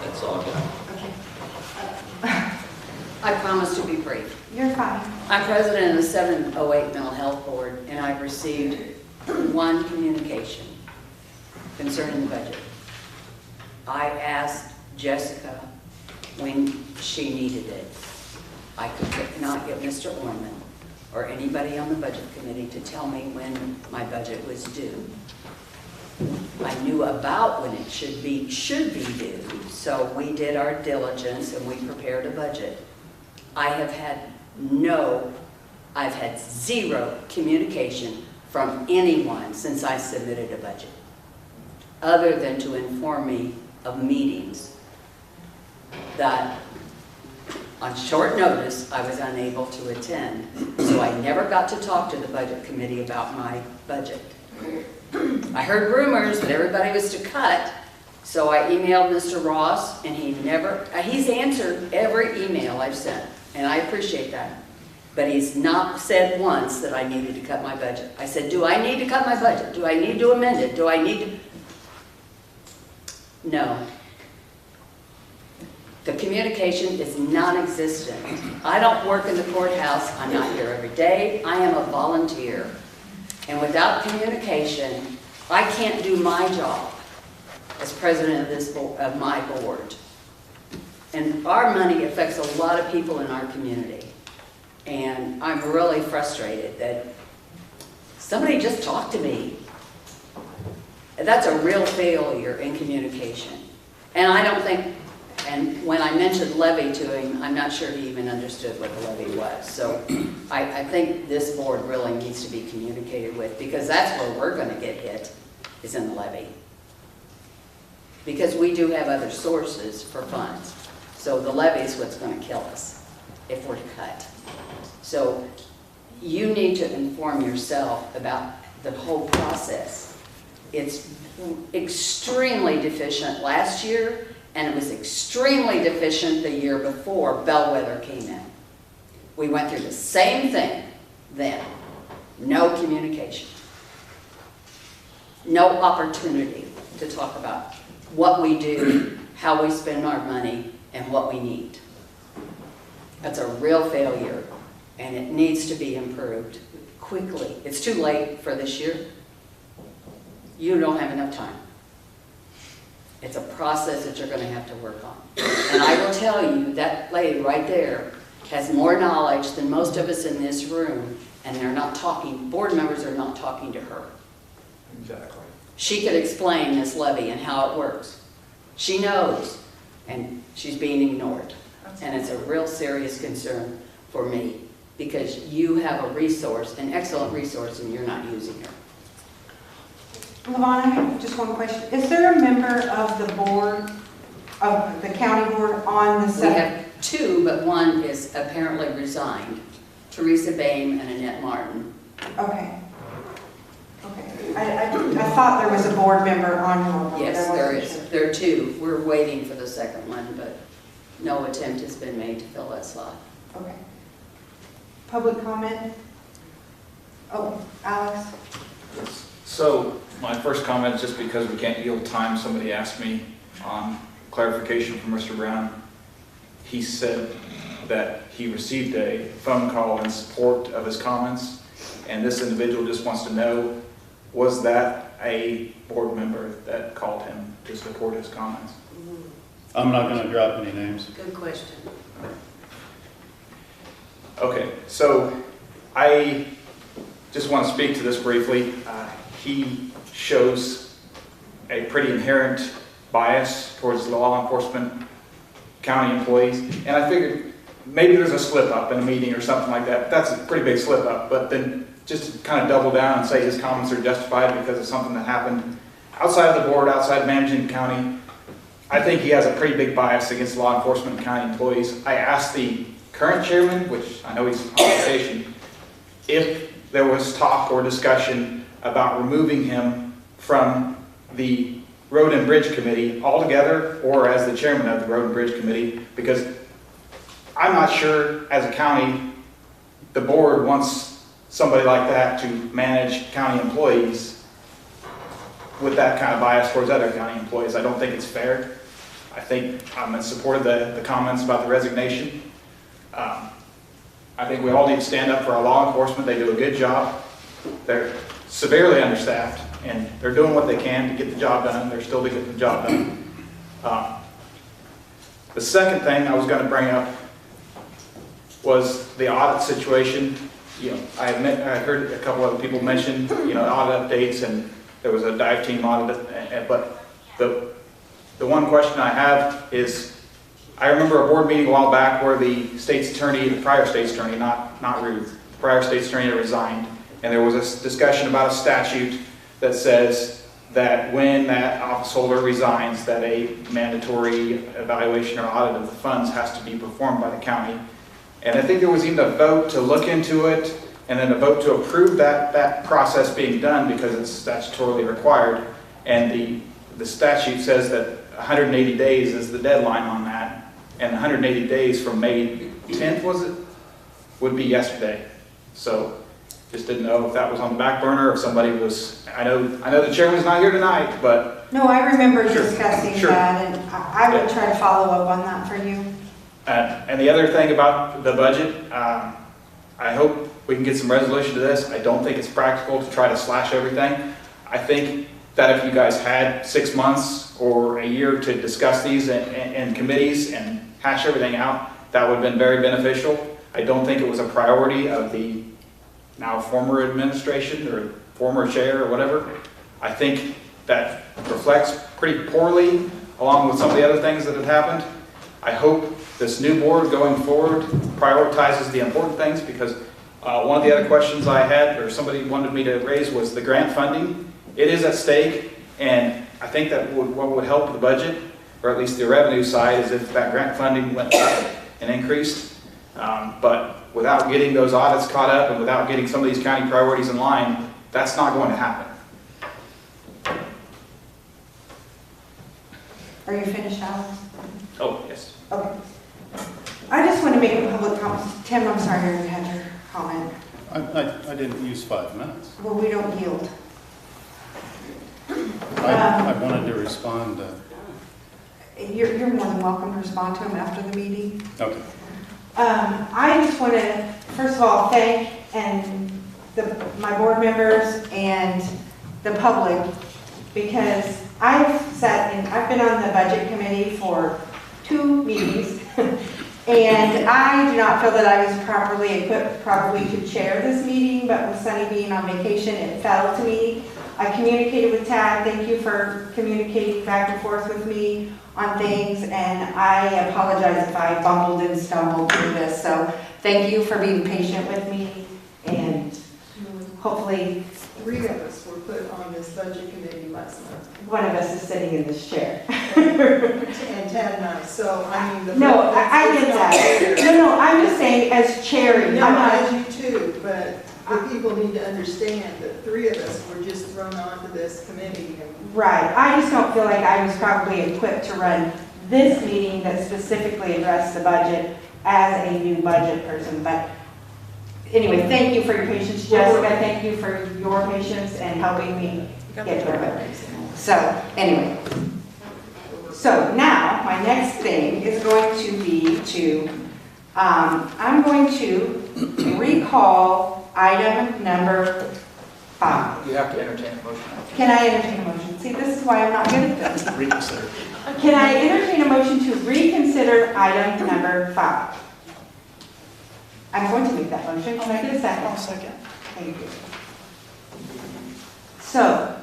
That's all I got. I promise to be brief. You're fine. I'm president of the 708 Mental Health Board, and I've received one communication concerning the budget. I asked Jessica when she needed it. I could not get Mr. Orman or anybody on the budget committee to tell me when my budget was due. I knew about when it should be due, so we did our diligence and we prepared a budget. I've had zero communication from anyone since I submitted a budget, other than to inform me of meetings that on short notice, I was unable to attend. So I never got to talk to the budget committee about my budget. I heard rumors that everybody was to cut, so I emailed Mr. Ross, and he's answered every email I've sent, and I appreciate that. But he's not said once that I needed to cut my budget. I said, do I need to cut my budget? Do I need to amend it? Do I need to? No. The communication is non-existent. I don't work in the courthouse. I'm not here every day. I am a volunteer. And without communication, I can't do my job as president of my board. And our money affects a lot of people in our community. And I'm really frustrated that somebody just talked to me. That's a real failure in communication. And I don't think, and when I mentioned levy to him, I'm not sure he even understood what the levy was. So I think this board really needs to be communicated with, because that's where we're going to get hit, is in the levy. Because we do have other sources for funds. So the levy is what's going to kill us if we're cut. So you need to inform yourself about the whole process. It's extremely deficient last year, and it was extremely deficient the year before Bellwether came in. We went through the same thing then. No communication. No opportunity to talk about what we do, how we spend our money, and what we need. That's a real failure, and it needs to be improved quickly. It's too late for this year. You don't have enough time. It's a process that you're going to have to work on. And I will tell you, that lady right there has more knowledge than most of us in this room, and they're not talking, board members are not talking to her. Exactly. She could explain this levy and how it works. She knows, and she's being ignored. And it's a real serious concern for me, because you have a resource, an excellent resource, and you're not using her. Levon, I have just one question. Is there a member of the board, of the county board on the We second? have two, but one is apparently resigned. Teresa Bain and Annette Martin. Okay. Okay. I thought there was a board member on your board. Yes, I there wasn't is. sure. There are two. We're waiting for the second one, but no attempt has been made to fill that slot. Okay. Public comment? Oh, Alex? So my first comment is just because we can't yield time, somebody asked me on clarification from Mr. Brown. He said that he received a phone call in support of his comments, and this individual just wants to know, was that a board member that called him to support his comments? I'm not going to drop any names. Good question. Okay, so I just want to speak to this briefly. He shows a pretty inherent bias towards law enforcement, county employees, and I figured maybe there's a slip up in a meeting or something like that. That's a pretty big slip up, but then just to kind of double down and say his comments are justified because of something that happened outside of the board, outside managing the county. I think he has a pretty big bias against law enforcement and county employees. I asked the current chairman, which I know he's on vacation, if there was talk or discussion about removing him from the Road and Bridge Committee altogether, or as the chairman of the Road and Bridge Committee, because I'm not sure as a county the board wants somebody like that to manage county employees with that kind of bias towards other county employees. I don't think it's fair. I think I'm in support of the comments about the resignation. I think we all need to stand up for our law enforcement. They do a good job. They're severely understaffed, and they're doing what they can to get the job done. They're still to get the job done. The second thing I was going to bring up was the audit situation. You know, I heard a couple other people mention, audit updates, and there was a dive team audit. But the one question I have is, I remember a board meeting a while back where the state's attorney, the prior state's attorney, not Ruth, the prior state's attorney resigned, and there was a discussion about a statute that says that when that office holder resigns, that a mandatory evaluation or audit of the funds has to be performed by the county. And I think there was even a vote to look into it, and then a vote to approve that process being done because it's statutorily required. And the statute says that 180 days is the deadline on that, and 180 days from May 10th, was it, would be yesterday. So just didn't know if that was on the back burner, or if somebody was, I know the chairman's not here tonight, but. No, I remember Sure, discussing sure. that, and I would try to follow up on that for you. And the other thing about the budget, I hope we can get some resolution to this. I don't think it's practical to try to slash everything. I think that if you guys had 6 months or a year to discuss these in committees and hash everything out, that would have been very beneficial. I don't think it was a priority of the now former administration or former chair or whatever. I think that reflects pretty poorly along with some of the other things that have happened. I hope this new board going forward prioritizes the important things, because one of the other questions I had, or somebody wanted me to raise, was the grant funding. It is at stake, and I think that what would help the budget, or at least the revenue side, is if that grant funding went up and increased. But without getting those audits caught up and without getting some of these county priorities in line, that's not going to happen. Are you finished, Alex? Oh, yes. Okay. I just want to make a public comment. Tim, I'm sorry you had your comment. I didn't use 5 minutes. Well, we don't yield. I wanted to respond. You're more than welcome to respond to him after the meeting. Okay. I just want to, first of all, thank my board members and the public, because I've been on the budget committee for 2 meetings, and I do not feel that I was properly equipped probably to chair this meeting, but with Sunny being on vacation, it fell to me. I communicated with Tad. Thank you for communicating back and forth with me on things, and I apologize if I bumbled and stumbled through this. So thank you for being patient with me, and hopefully 3 of us were put on this budget committee last month. one of us is sitting in this chair. And Tad and I, so I mean. No, I get that. No, I'm just saying as chair. No, I'm not- I do too, but the people need to understand that 3 of us were just thrown onto this committee. Right, I just don't feel like I was probably equipped to run this meeting that specifically addressed the budget as a new budget person. But anyway, thank you for your patience, Jessica. Thank you for your patience and helping me get through it. So anyway, so now my next thing is going to be I'm going to recall item number 5. You have to entertain a motion. Can I entertain a motion? See, this is why I'm not good at this. Reconsider. Can I entertain a motion to reconsider item number 5? I'm going to make that motion. Can I get a second? I'll second. Thank you. So,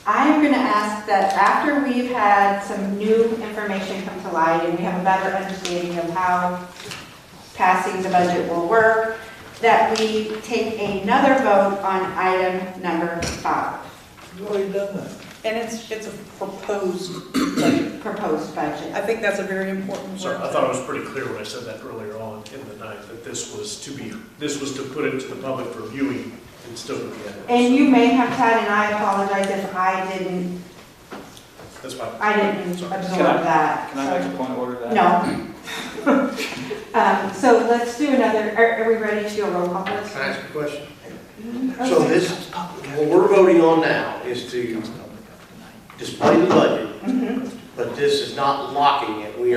I am going to ask that after we've had some new information come to light and we have a better understanding of how passing the budget will work, that we take another vote on item number 5. You've already done that. And it's a proposed budget. Proposed budget. I think that's a very important Sorry, word. I thought it was pretty clear when I said that earlier on in the night, that this was to put it to the public for viewing and still to be edited. And you may have Tad, and I apologize if I didn't That's fine. absorb that. Can I make a point of order to that? No. So let's do another, are we ready to do a roll call, please? Can I ask a question? So this, what we're voting on now is to display the budget, but this is not locking it. We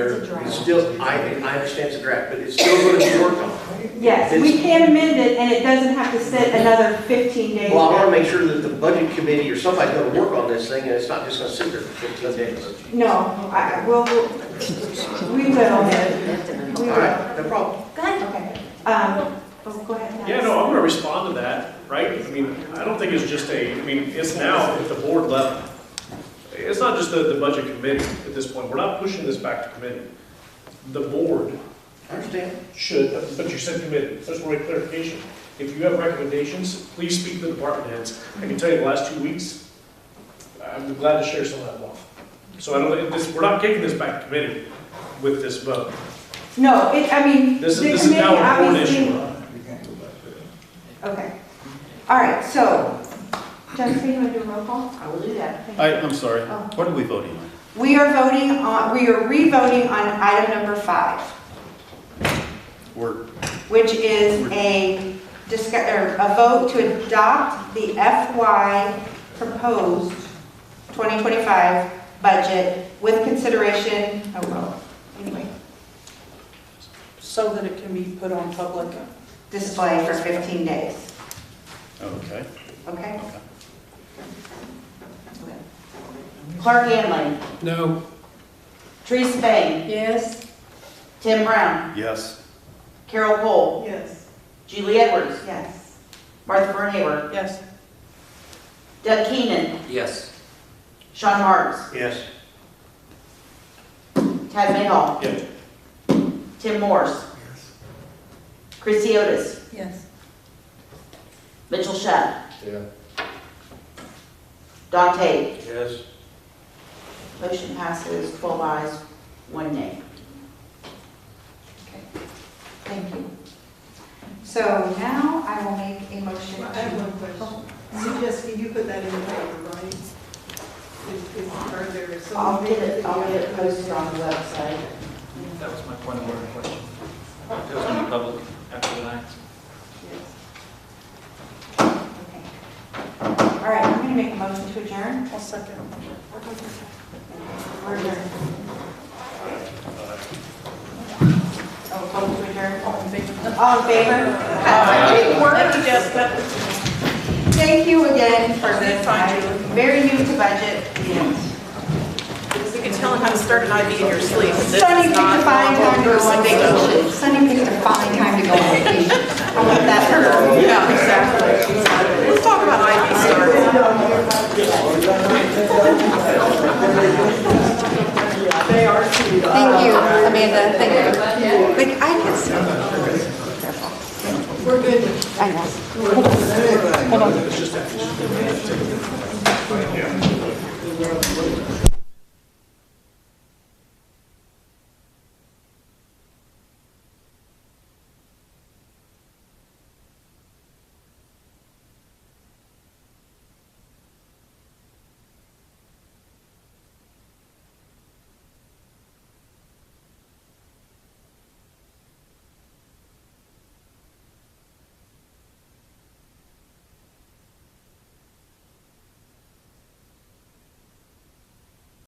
still, I understand it's a draft, but it's still going to be worked on. Yes, we can amend it, and it doesn't have to sit another 15 days. Well, I want to make sure that the budget committee or somebody's going to work on this thing, and it's not just going to sit there for 15 days. No, we will. We will. All right, no problem. Go ahead. Okay. Go ahead. Yeah, no, I'm going to respond to that, right? I mean, I don't think it's just it's now at the board level. It's not just the budget committee at this point. We're not pushing this back to committee. The board I understand. should, but you said committee. Just want a clarification. If you have recommendations, please speak to the department heads. I can tell you the last 2 weeks, I'm glad to share some of that wealth. So I don't, we're not kicking this back to committee with this vote. No, I mean, This the is now committee a board obviously. issue. Okay. All right, so, Jessica, you want to do a roll call? I will do that. I'm sorry, Oh. what are we voting on? We are re-voting on item number 5, which is a vote to adopt the FY proposed 2025 budget with consideration, anyway, So that it can be put on public. display for 15 days. Okay. Okay? Clark Hanley, No. Teresa Bain, Yes? Tim Brown, Yes. Carol Cole, Yes. Julie Edwards, Yes. Martha Burn Hayward, Yes. Doug Keenan, Yes. Sean Marks, Yes. Tad Mayhall, Yes. Tim Morse, Chrissy Otis, Yes. Mitchell Shutt, Yeah. Don Tate. Yes. Motion passes 12 ayes, 1 nay. Thank you. So now I will make a motion I have to. one question. So Jessica, you put that in the paper, right? Are there so I'll many get it that you- posted on the website. That was my point of order question. It was going to be public after the night. All right, I'm going to make a motion to adjourn. I'll second. We're adjourned. Oh, vote to adjourn. All in favor? Thank you, Jessica. Thank you again for this. I'm very new to budget. You can tell how to start an IV in your sleep. Sunny picked a fine time to go on vacation. Sunny picked a fine time to go on vacation. I want that for her. Yeah, exactly. Let's talk about IV starts. Thank you, Amanda, thank you. Like, I can see. We're good. I know. Hold on.